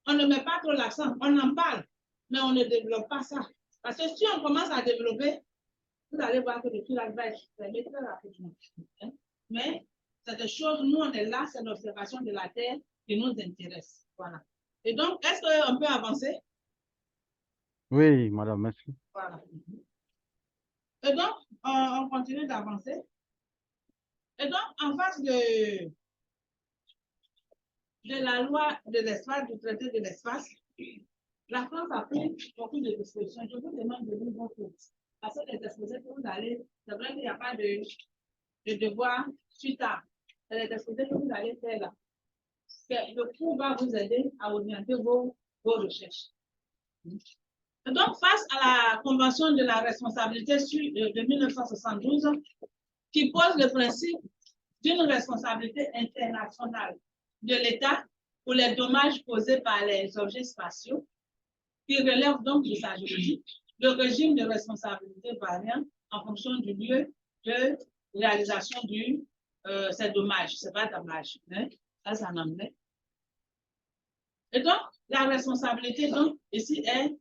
on ne met pas trop l'accent. On en parle, mais on ne développe pas ça. Parce que si on commence à développer, vous allez voir que le fil va être fermé très rapidement. Mais c'est des choses, nous, on est là, c'est l'observation de la Terre qui nous intéresse. Voilà. Et donc, est-ce qu'on peut avancer? Oui, madame, merci. Voilà. Et donc, on continue d'avancer. Et donc, en face de la loi de l'espace, du traité de l'espace, la France a pris beaucoup de dispositions. Je vous demande de lire beaucoup. Parce que les exposés que vous allez, c'est vrai qu'il n'y a pas de devoir suite à les exposés que vous allez faire là. Le cours va vous aider à orienter vos recherches. Et donc, face à la Convention de la responsabilité de 1972, qui pose le principe d'une responsabilité internationale de l'État pour les dommages causés par les objets spatiaux, qui relève donc de sa juridique, le régime de responsabilité variant en fonction du lieu de réalisation de ces dommages. Ce n'est pas dommage, hein? Ça, c'est en anglais. Et donc, la responsabilité, donc, ici est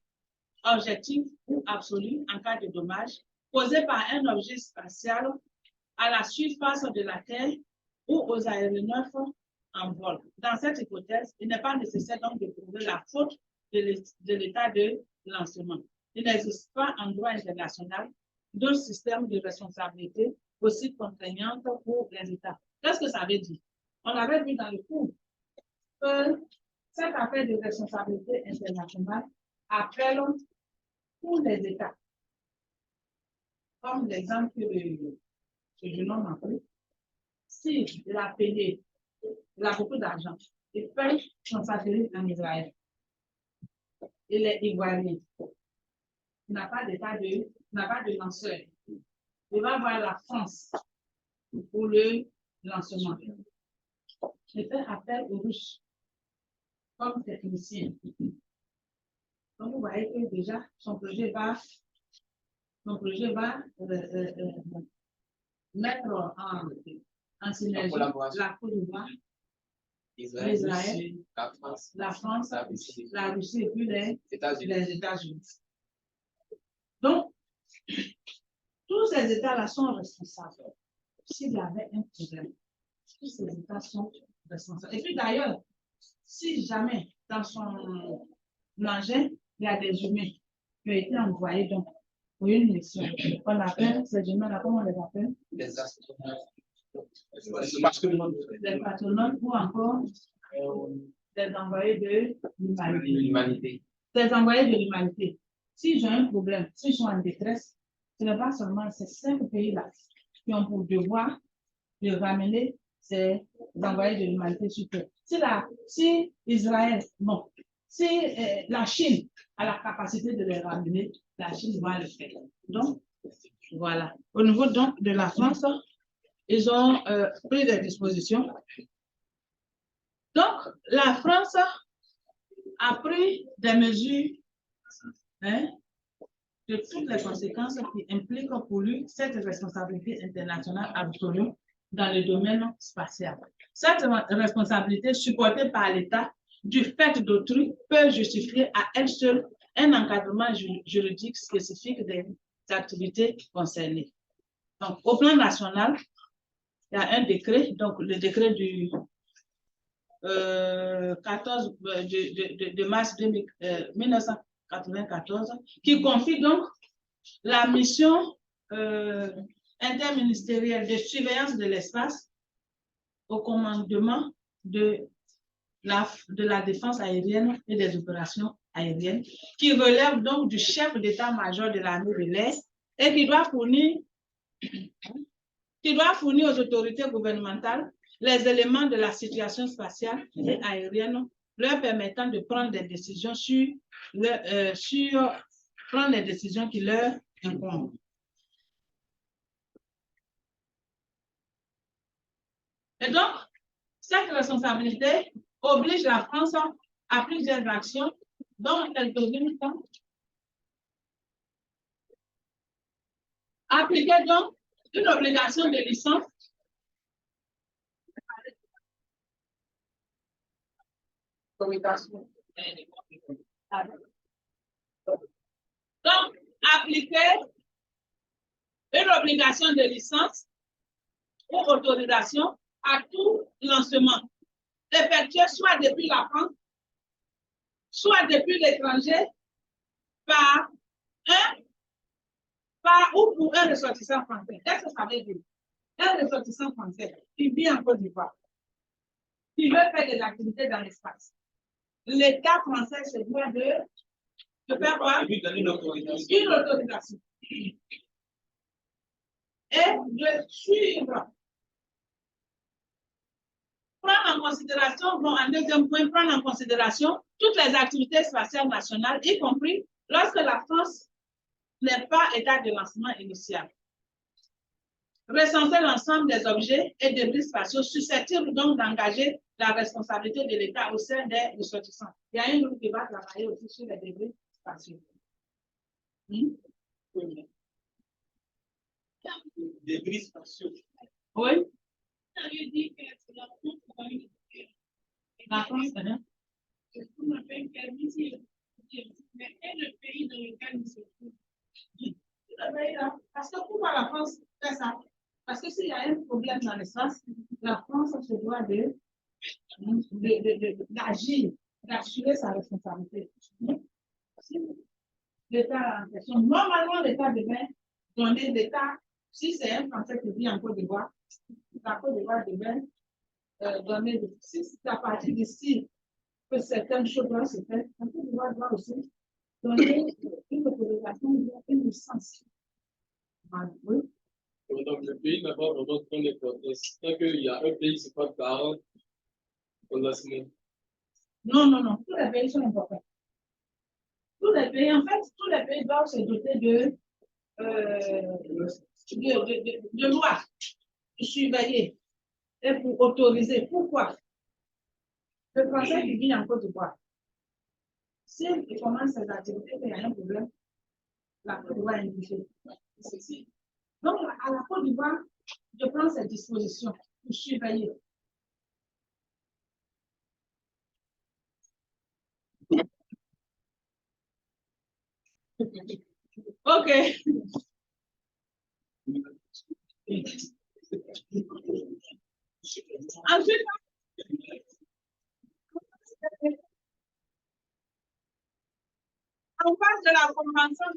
objective ou absolue en cas de dommage causé par un objet spatial à la surface de la Terre ou aux aéronefs en vol. Dans cette hypothèse, il n'est pas nécessaire donc de prouver la faute de l'état de lancement. Il n'existe pas en droit international d'un système de responsabilité aussi contraignante pour les États. Qu'est-ce que ça veut dire? On avait vu dans le cours que cette affaire de responsabilité internationale appelle tous les États. Comme l'exemple que je nomme un peu, si il a payé, il a beaucoup d'argent, il paye son satellite en Israël. Il est ivoirien. Il n'a pas de lanceur. Il va voir la France pour le lancement. Il fait appel aux Russes comme technicien. Donc, vous voyez que déjà, son projet va mettre en synergie la Côte d'Ivoire, Israël, la France, la Russie et puis les États-Unis. Donc, tous ces États-là sont responsables. S'il y avait un problème, tous ces États sont responsables. Et puis d'ailleurs, si jamais dans son engin, il y a des humains qui ont été envoyés donc, pour une mission, on appelle ces humains-là, comment on les appelle? Les astronautes. Des patriotes ou encore des envoyés de l'humanité. Des envoyés de l'humanité. S'ils ont un problème, s'ils sont en détresse, ce n'est pas seulement ces 5 pays-là qui ont pour devoir de ramener ces envoyés de l'humanité sur terre. Si Israël, non, si la Chine a la capacité de les ramener, la Chine va le faire. Donc, voilà. Au niveau donc de la France, ils ont pris des dispositions. Donc, la France a pris des mesures de toutes les conséquences qui impliquent pour lui cette responsabilité internationale absolue dans le domaine spatial. Cette responsabilité supportée par l'État du fait d'autrui peut justifier à elle seule un encadrement juridique spécifique des activités concernées. Donc, au plan national, il y a un décret, donc le décret du 14 de mars 1994, qui confie donc la mission interministérielle de surveillance de l'espace au commandement de la défense aérienne et des opérations aériennes, qui relève donc du chef d'état-major de l'armée de l'air et qui doit fournir aux autorités gouvernementales les éléments de la situation spatiale et aérienne leur permettant de prendre des décisions prendre les décisions qui leur incombent. Et donc, cette responsabilité oblige la France à plusieurs actions, dont quelques-unes sont appliquer donc une obligation de licence donc appliquer une obligation de licence ou autorisation à tout lancement effectué soit depuis la France, soit depuis l'étranger, par ou pour un ressortissant français. Qu'est-ce que ça veut dire? Un ressortissant français qui vit en Côte d'Ivoire, qui veut faire des activités dans l'espace. L'État français se doit de faire quoi? Une autorisation. Et de suivre. Prendre en considération, en deuxième point, prendre en considération toutes les activités spatiales nationales, y compris lorsque la France n'est pas état de lancement initial. Recenser l'ensemble des objets et débris spatiaux susceptibles donc d'engager la responsabilité de l'État au sein des ressortissants. Il y a un groupe qui va travailler aussi sur les débris spatiaux. Débris spatiaux. Oui. Ça veut dire que c'est la France qui va lui dire. La France, c'est bien. On appelle permis, mais quel est le pays dans lequel nous sommes? Parce que pourquoi la France fait ça? Parce que s'il y a un problème dans l'espace, la France se doit d'agir, d'assurer sa responsabilité. L'État en question, normalement, l'État devait donner l'État, si c'est un Français qui vit en Côte d'Ivoire, la Côte d'Ivoire devait donner, si c'est à partir d'ici que certaines choses doivent se faire, la Côte d'Ivoire doit aussi donner une autorisation, une licence. Oui. Donc, le pays n'a pas vraiment de prendre les protestes. Tant qu'il y a un pays qui se porte garant, on la semaine. Non, non, non. Tous les pays sont importants. Tous les pays, en fait, tous les pays doivent se doter de lois, de surveiller et pour autoriser. Pourquoi? Le Français qui vit en Côte d'Ivoire, s'il commence ses activités, il y a un problème, la Côte d'Ivoire est touchée. Donc, à la Côte d'Ivoire, je prends ces dispositions pour surveiller. OK. Ensuite, on passe de la convention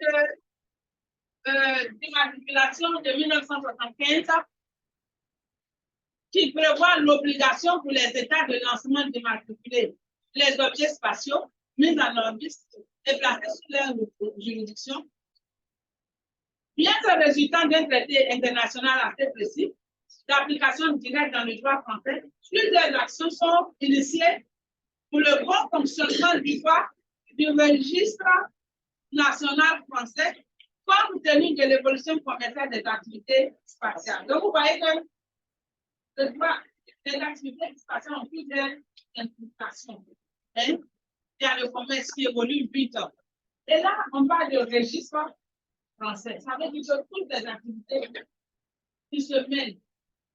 d'immatriculation de 1975 qui prévoit l'obligation pour les États de lancement d'immatriculer les objets spatiaux mis en orbite et placés sous leur juridiction. Bien que résultant d'un traité international assez précis, d'application directe dans le droit français, plusieurs actions sont initiées pour le bon fonctionnement du registre national français, compte tenu de l'évolution commerciale des activités spatiales. Donc, vous voyez que le droit des activités spatiales ont plusieurs implications. Hein? Il y a le commerce qui évolue vite. Et là, on parle de registre français. Ça veut dire que toutes les activités qui se mènent,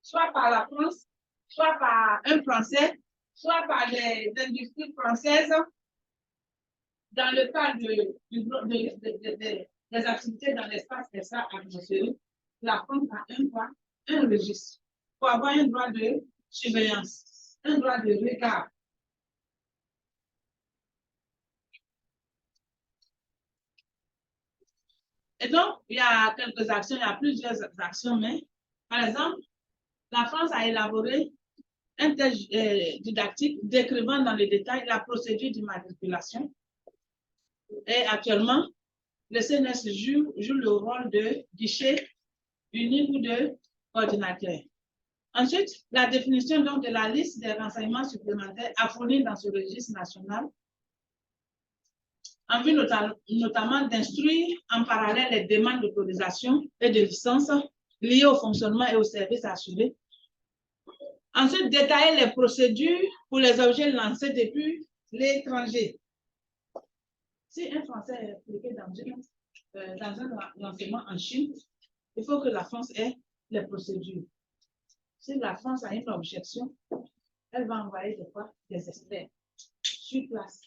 soit par la France, soit par un Français, soit par les industries françaises, dans le cadre des activités dans l'espace extra-atmosphérique, la France a un registre pour avoir un droit de surveillance, un droit de regard. Et donc, il y a quelques actions, il y a plusieurs actions, mais par exemple, la France a élaboré un texte didactique décrivant dans le détail la procédure d'immatriculation. Et actuellement, le CNES joue le rôle de guichet unique ou de coordinateur. Ensuite, la définition donc de la liste des renseignements supplémentaires à fournir dans ce registre national, en vue notamment d'instruire en parallèle les demandes d'autorisation et de licence liées au fonctionnement et aux services assurés. Ensuite, détailler les procédures pour les objets lancés depuis l'étranger. Si un Français est impliqué dans un lancement en Chine, il faut que la France ait les procédures. Si la France a une objection, elle va envoyer des experts sur place.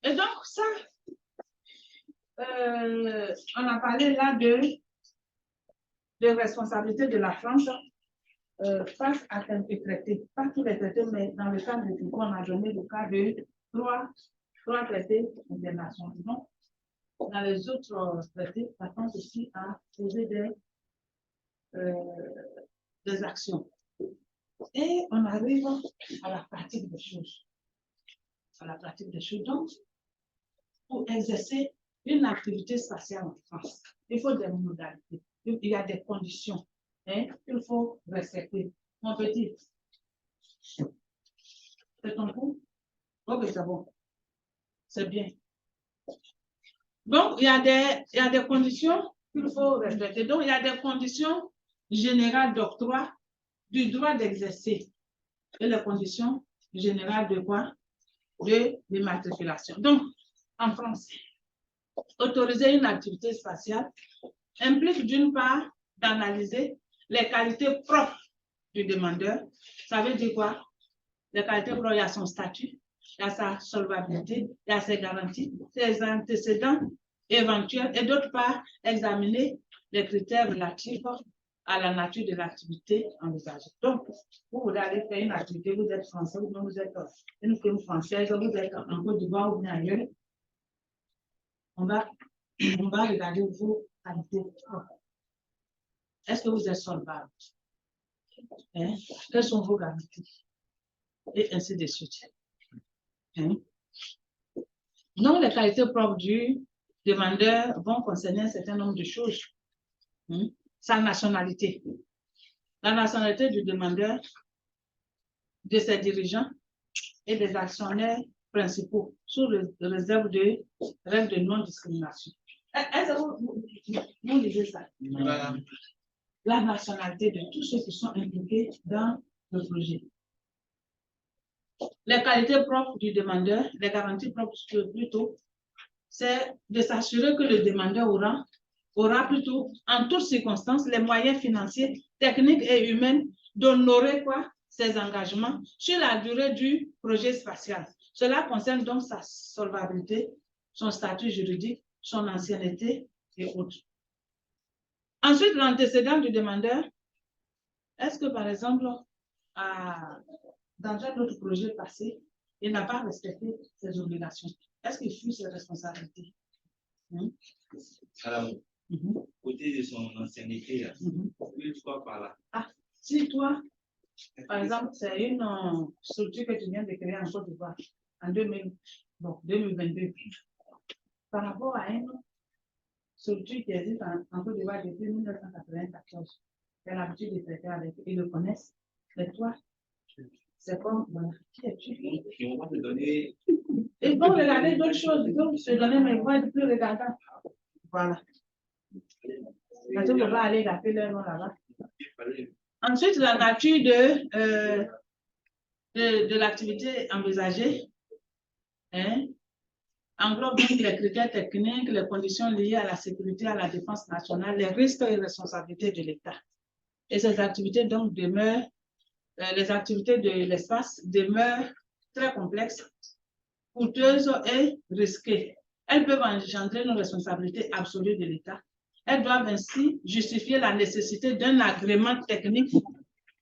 Et donc, ça, on a parlé là de responsabilité de la France face à quelques traités. Pas tous les traités, mais dans le cadre de Foucault, on a donné le cas de trois traités internationaux. Donc, dans les autres traités, la France aussi a posé des actions. Et on arrive à la pratique des choses. À la pratique des choses. Donc, pour exercer une activité spatiale en France, il faut des modalités. Il y a des conditions qu'il faut respecter. Mon petit, c'est ton coup? Ok, c'est bon. C'est bien. Donc, il y a des conditions qu'il faut respecter. Donc, il y a des conditions générales d'octroi du droit d'exercer et les conditions générales de quoi? De l'immatriculation. Donc, en France, autoriser une activité spatiale implique d'une part d'analyser les qualités propres du demandeur. Ça veut dire quoi? Les qualités propres, il y a son statut, il y a sa solvabilité, il y a ses garanties, ses antécédents éventuels, et d'autre part, examiner les critères relatifs à la nature de l'activité envisagée. Donc, vous allez faire une activité, vous êtes français, ou bien vous êtes une firme française, vous êtes en Côte d'Ivoire ou bien ailleurs, on va regarder vos qualités propres. Est-ce que vous êtes solvable? Quelles sont vos garanties? Et ainsi de suite. Donc, les qualités propres du demandeur vont concerner un certain nombre de choses. Sa nationalité. La nationalité du demandeur, de ses dirigeants et des actionnaires principaux, sous réserve de règles de non-discrimination. Est-ce que vous lisez ça? La nationalité de tous ceux qui sont impliqués dans le projet. Les qualités propres du demandeur, les garanties propres plutôt, c'est de s'assurer que le demandeur aura plutôt, en toutes circonstances, les moyens financiers, techniques et humains d'honorer ses engagements sur la durée du projet spatial. Cela concerne donc sa solvabilité, son statut juridique, son ancienneté et autres. Ensuite, l'antécédent du demandeur. Est-ce que, par exemple, dans un autre projet passé, il n'a pas respecté ses obligations? Est-ce qu'il fuit ses responsabilités? Alors, côté de son ancienneté, il soit par là. Ah, si toi, par exemple, c'est une structure que tu viens de créer en Côte d'Ivoire en 2022, par rapport à une structure qui existe en Côte d'Ivoire depuis 1994, qui a l'habitude de traiter avec, ils le connaissent, Mais toi, c'est comme, voilà, qui es-tu? Et on va te donner. Ils vont regarder d'autres choses. Ils vont se donner mes voix de plus regardant. Voilà. Parce qu'on va aller taper leur nom là-bas. Ensuite, la nature de l'activité envisagée englobe donc les critères techniques, les conditions liées à la sécurité, à la défense nationale, les risques et responsabilités de l'État. Et ces activités donc demeurent, les activités de l'espace demeurent très complexes, coûteuses et risquées. Elles peuvent engendrer une responsabilité absolue de l'État. Elles doivent ainsi justifier la nécessité d'un agrément technique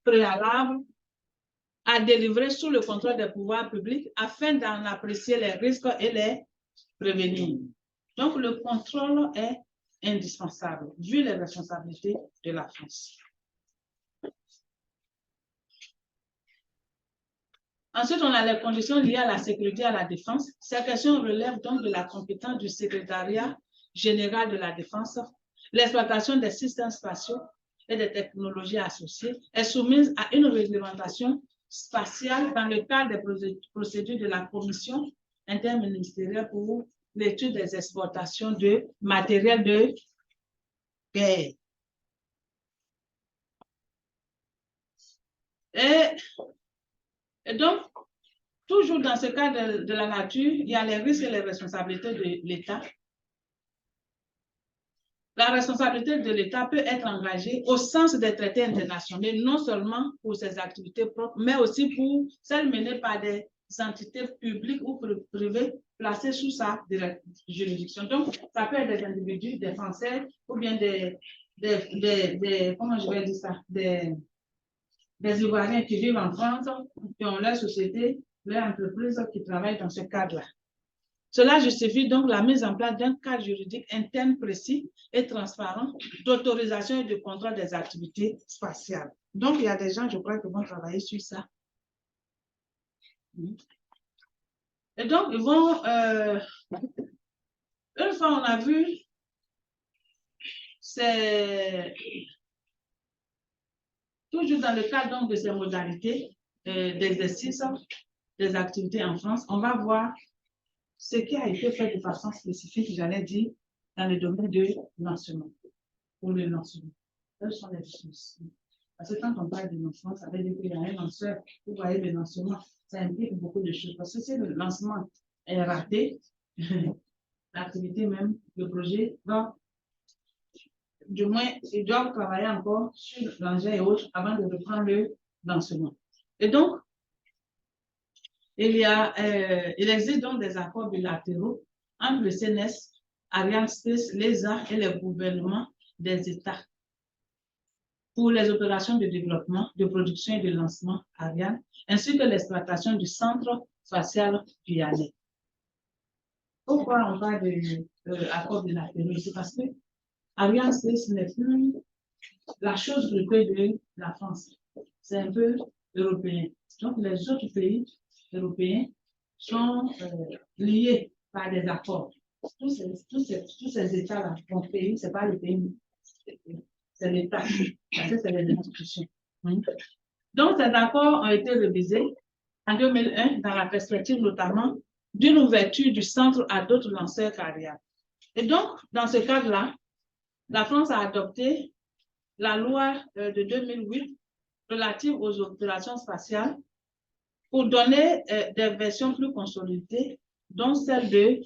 préalable à délivrer sous le contrôle des pouvoirs publics afin d'en apprécier les risques et les prévenir. Donc, le contrôle est indispensable vu les responsabilités de la France. Ensuite, on a les conditions liées à la sécurité et à la défense. Ces questions relèvent donc de la compétence du secrétariat général de la défense. L'exploitation des systèmes spatiaux et des technologies associées est soumise à une réglementation spatiale dans le cadre des procédures de la Commission interministérielle pour l'étude des exportations de matériel de guerre. Et donc, toujours dans ce cas de la nature, il y a les risques et les responsabilités de l'État. La responsabilité de l'État peut être engagée au sens des traités internationaux, non seulement pour ses activités propres, mais aussi pour celles menées par des entités publiques ou privées placées sous sa juridiction. Donc, ça peut être des individus, des Français, ou bien comment je vais dire ça, des Ivoiriens qui vivent en France, qui ont leur société, leur entreprise qui travaillent dans ce cadre-là. Cela justifie donc la mise en place d'un cadre juridique interne précis et transparent d'autorisation et de contrôle des activités spatiales. Donc, il y a des gens, je crois, qui vont travailler sur ça. Et donc, ils vont... une fois on a vu, c'est toujours dans le cadre donc, de ces modalités d'exercice des activités en France, on va voir ce qui a été fait de façon spécifique, j'allais dire, dans le domaine de lancement, pour le lancement. Quelles sont les choses? Parce que quand on parle de lancement, ça veut dire qu'il y a un lanceur. Vous voyez, le lancement, ça implique beaucoup de choses. Parce que si le lancement est raté, l'activité même, le projet va, du moins, ils doivent travailler encore sur l'engin et autres avant de reprendre le lancement. Et donc, il existe donc des accords bilatéraux entre le CNES, Ariane Space, l'ESA et les gouvernements des États pour les opérations de développement, de production et de lancement Ariane, ainsi que l'exploitation du centre spatial guyanais. Pourquoi on parle d'accords bilatéraux? C'est parce que Ariane Space n'est plus la chose préférée de la France. C'est un peu européen. Donc, les autres pays européens sont liés par des accords. Tous ces États-là, mon pays, ce n'est pas le pays, c'est l'État, parce que c'est les institutions. Donc, ces accords ont été révisés en 2001 dans la perspective notamment d'une ouverture du centre à d'autres lanceurs qu'Ariane. Et donc, dans ce cadre-là, la France a adopté la loi de 2008 relative aux opérations spatiales pour donner des versions plus consolidées, dont celle de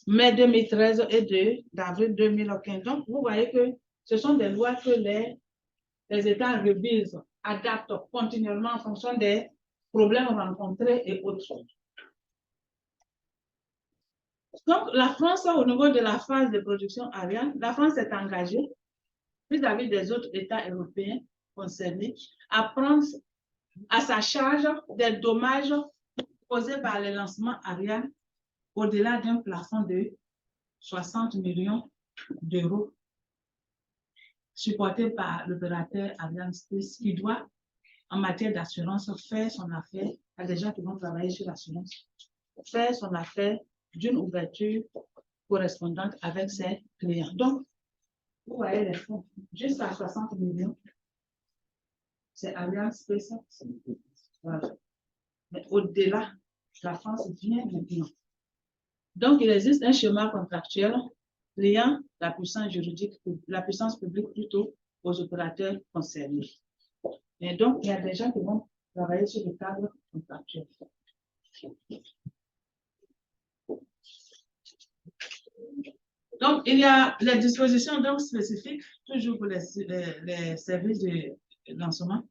mai 2013 et d'avril 2015. Donc, vous voyez que ce sont des lois que les États révisent, adaptent continuellement en fonction des problèmes rencontrés et autres. Donc, la France, au niveau de la phase de production Ariane, la France est engagée vis-à-vis des autres États européens concernés à prendre à sa charge des dommages causés par le lancement Ariane au-delà d'un plafond de 60 millions d'euros supporté par l'opérateur Ariane Space qui doit, en matière d'assurance, faire son affaire, il y a des gens qui vont travailler sur l'assurance, faire son affaire d'une ouverture correspondante avec ses clients. Donc, vous voyez les fonds, jusqu'à 60 millions, c'est Alliance Space. Voilà. Mais au-delà, la France vient maintenant. Donc, il existe un schéma contractuel liant la puissance juridique, la puissance publique plutôt aux opérateurs concernés. Et donc, il y a des gens qui vont travailler sur le cadre contractuel. Donc, il y a les dispositions donc spécifiques, toujours pour les services de lancement.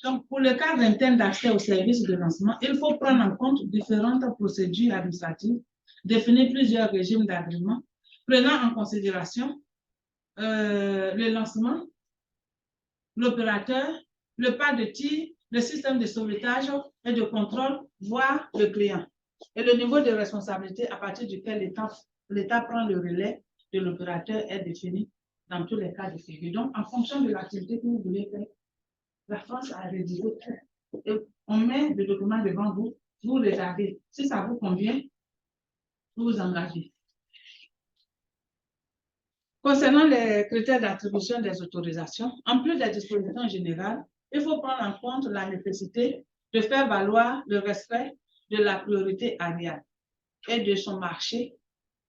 Donc, pour le cadre interne d'accès aux services de lancement, il faut prendre en compte différentes procédures administratives, définir plusieurs régimes d'agrément, prenant en considération le lancement, l'opérateur, le pas de tir, le système de sauvetage et de contrôle, voire le client, et le niveau de responsabilité à partir duquel l'État prend le relais de l'opérateur est défini dans tous les cas de figure. Donc, en fonction de l'activité que vous voulez faire, la France a rédigé et on met le document devant vous, vous regardez. Si ça vous convient, vous vous engagez. Concernant les critères d'attribution des autorisations, en plus des dispositions générales, il faut prendre en compte la nécessité de faire valoir le respect de la priorité aérienne et de son marché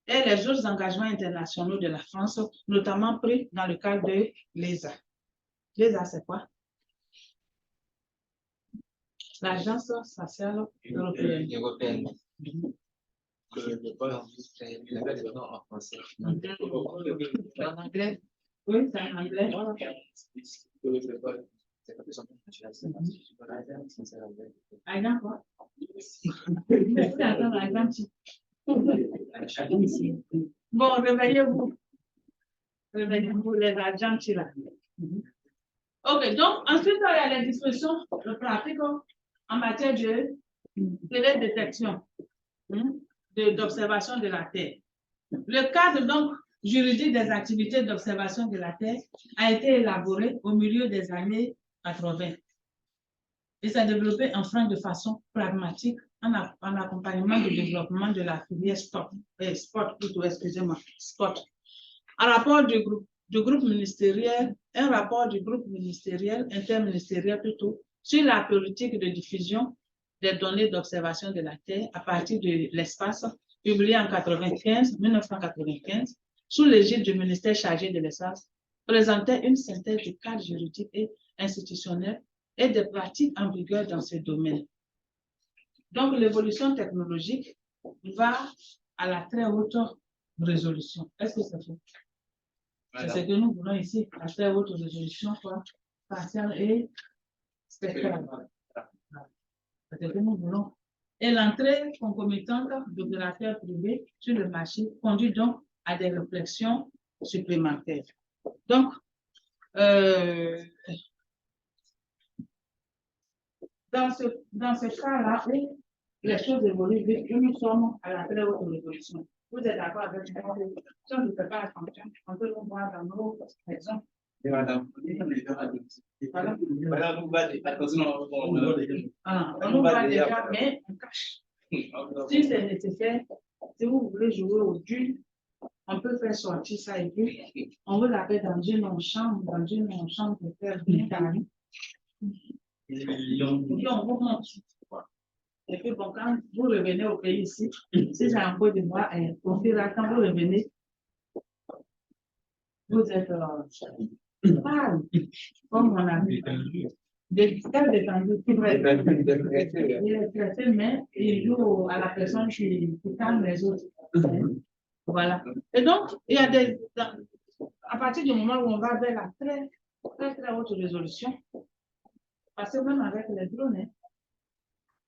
et les autres engagements internationaux de la France, notamment pris dans le cadre de l'ESA. L'ESA, c'est quoi? L'Agence spatiale européenne. En français. En anglais? Oui, c'est en anglais. Agent quoi? Bon, réveillez-vous. Réveillez-vous, les agents là. Ok, donc ensuite, il y a les dispositions pratiques en matière de télédétection, d'observation de la Terre. Le cadre donc juridique des activités d'observation de la Terre a été élaboré au milieu des années 80 et s'est développé en France de façon pragmatique en accompagnement du développement de la filière sport plutôt, excusez-moi, sport. Un rapport du groupe ministériel, interministériel plutôt, sur la politique de diffusion des données d'observation de la Terre à partir de l'espace, publié en 1995, sous l'égide du ministère chargé de l'espace, présentait une synthèse du cadre juridique et institutionnel et des pratiques en vigueur dans ce domaine. Donc, l'évolution technologique va à la très haute résolution. Est-ce que c'est faux? C'est ce que nous voulons ici, la très haute résolution, quoi, spatiale et spectrale. C'est ce que nous voulons. Et l'entrée concomitante d'opérateurs privés sur le marché conduit donc à des réflexions supplémentaires. Donc, dans ce cas-là, les choses évoluent vite, nous sommes à la très haute résolution. Vous êtes d'accord avec moi? Si on ne fait pas attention, on peut nous voir dans nos maisons. Madame, on nous voit déjà, mais on cache. Si c'est nécessaire, si vous voulez jouer au dur, on peut faire sortir ça et puis on vous l'appelle dans une chambre pour faire bien carré. Et puis on vous montre. Et puis bon, quand vous revenez au pays ici, si j'ai un peu de moi, quand vous revenez, vous êtes pâle, comme on a vu. Très détendu, tout vrai. Il est stressé, mais il joue à la personne qui calme les autres. Voilà. Et donc, il y a des. À partir du moment où on va vers la très, très, très haute résolution, parce que même avec les drones,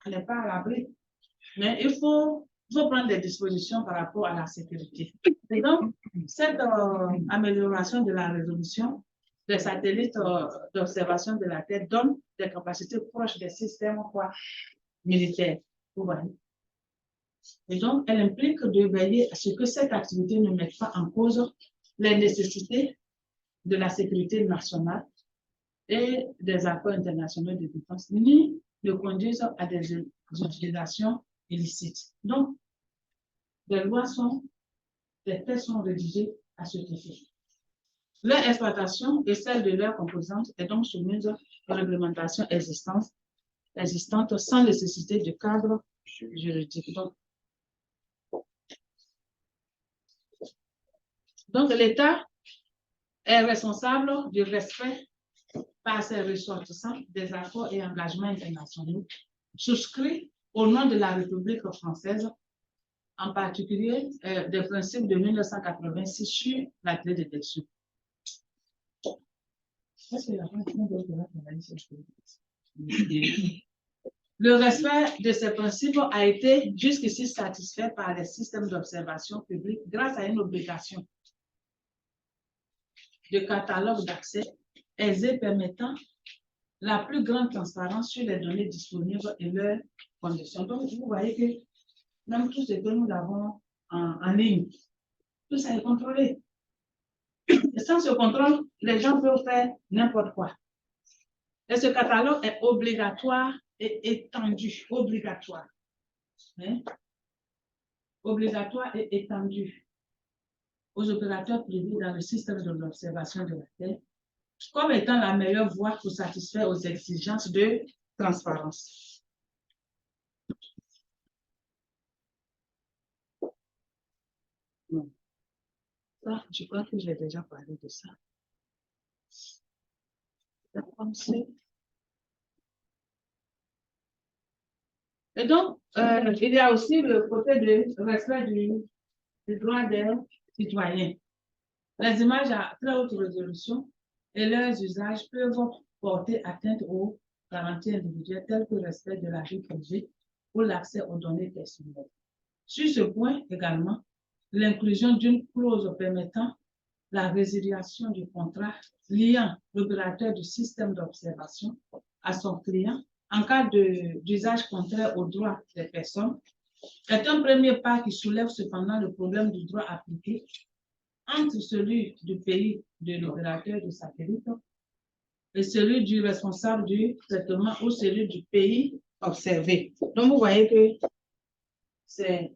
on n'est pas à l'abri. Mais il faut prendre des dispositions par rapport à la sécurité. Et donc, cette amélioration de la résolution des satellites d'observation de la Terre donne des capacités proches des systèmes militaires. Vous voyez. Et donc, elle implique de veiller à ce que cette activité ne mette pas en cause les nécessités de la sécurité nationale et des accords internationaux de défense, ni ne conduise à des utilisations illicites. Donc, des textes sont rédigés à ce effet. Leur exploitation et celle de leurs composantes est donc soumise aux réglementations existantes sans nécessité de cadre juridique. Donc l'État est responsable du respect par ses ressortissants des accords et engagements internationaux souscrits au nom de la République française, en particulier des principes de 1986 sur la clé de détection. Le respect de ces principes a été jusqu'ici satisfait par les systèmes d'observation publique grâce à une obligation de catalogue d'accès aisé permettant la plus grande transparence sur les données disponibles et leurs conditions. Donc, vous voyez que même tout ce que nous avons en ligne, tout ça est contrôlé. Et sans ce contrôle, les gens peuvent faire n'importe quoi. Et ce catalogue est obligatoire et étendu. Obligatoire. Hein? Obligatoire et étendu aux opérateurs privés dans le système de l'observation de la Terre, comme étant la meilleure voie pour satisfaire aux exigences de transparence. Bon. Ça, je crois que j'ai déjà parlé de ça. Et donc, il y a aussi le côté du respect du droit des citoyens. Les images à très haute résolution et leurs usages peuvent porter atteinte aux garanties individuelles telles que le respect de la vie privée ou l'accès aux données personnelles. Sur ce point également, l'inclusion d'une clause permettant la résiliation du contrat liant l'opérateur du système d'observation à son client en cas d'usage contraire aux droits des personnes est un premier pas qui soulève cependant le problème du droit appliqué entre celui du pays de l'opérateur du satellite et celui du responsable du traitement ou celui du pays observé. Donc, vous voyez que c'est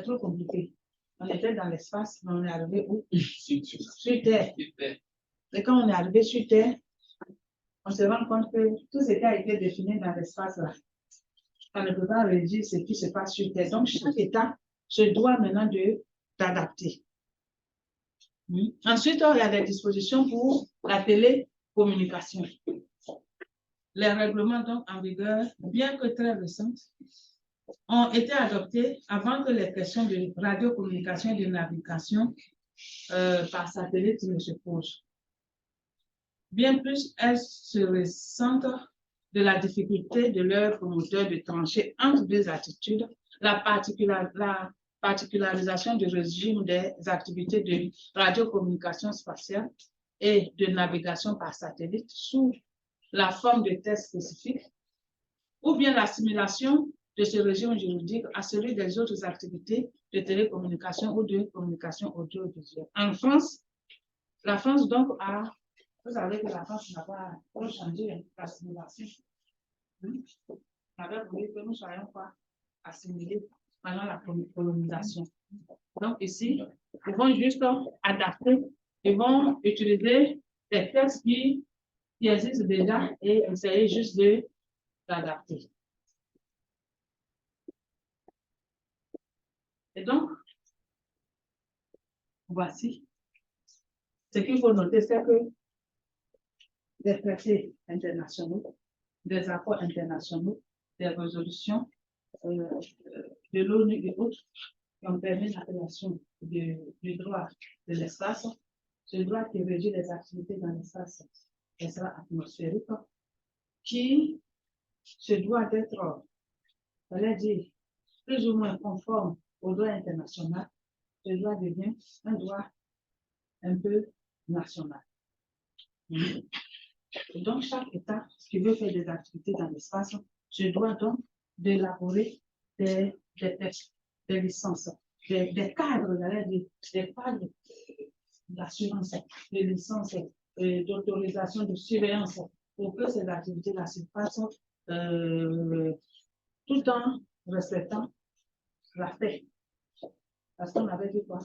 trop compliqué. On était dans l'espace, mais on est arrivé où? Sur Terre. Et quand on est arrivé sur Terre, on se rend compte que tout ce qui a été défini dans l'espace là, ça ne peut pas régir ce qui se passe sur Terre. Donc, chaque État se doit maintenant d'adapter. Ensuite, il y a des dispositions pour la télécommunication. Les règlements donc en vigueur, bien que très récents, ont été adoptés avant que les questions de radiocommunication et de navigation par satellite ne se posent. Bien plus, elles se ressentent de la difficulté de leurs promoteurs de trancher entre deux attitudes, la particularisation du régime des activités de radiocommunication spatiale et de navigation par satellite sous la forme de tests spécifiques, ou bien l'assimilation de ce régime juridique à celui des autres activités de télécommunication ou de communication audiovisuelle. En France, la France donc a, vous savez que la France n'a pas trop changé l'assimilation. On avait voulu que nous soyons pas assimilés pendant la colonisation. Donc ici, ils vont juste adapter, ils vont utiliser des textes qui existent déjà et essayer juste de l'adapter. Et donc, voici. Ce qu'il faut noter, c'est que des traités internationaux, des accords internationaux, des résolutions de l'ONU et autres qui ont permis la création du droit de l'espace, ce droit qui régit les activités dans l'espace extra-atmosphérique, qui se doit d'être, j'allais dire, plus ou moins conforme au droit international, ce droit devient un droit un peu national. Et donc, chaque État qui veut faire des activités dans l'espace se doit donc d'élaborer des textes, des licences, des cadres, des cadres d'assurance, des licences, d'autorisation de surveillance pour que ces activités-là se passent tout en respectant la paix. Parce qu'on avait dit quoi?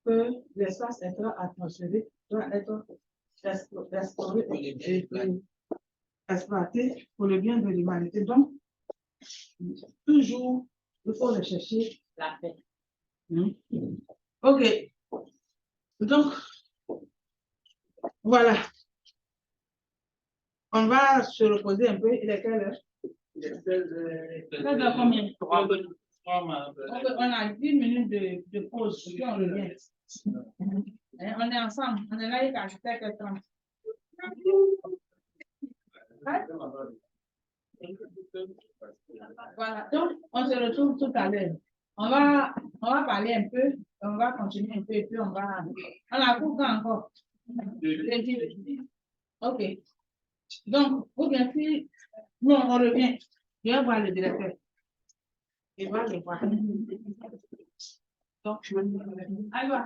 que l'espace intra-atmosphérique doit être exploré et exploité pour le bien de l'humanité. Donc, toujours, il faut rechercher la paix. OK. Donc, voilà. On va se reposer un peu. Il est quelle heure? Il est 16h. Combien? On a 10 minutes de pause, puis on revient. On est ensemble. On est là jusqu'à 7h30. Voilà. Donc, on se retrouve tout à l'heure. On va parler un peu, on va continuer un peu, et puis on a coupé encore. OK. Donc, ou bien si, nous, on revient. Je vais voir le directeur. Je vais le voir. Donc, allez,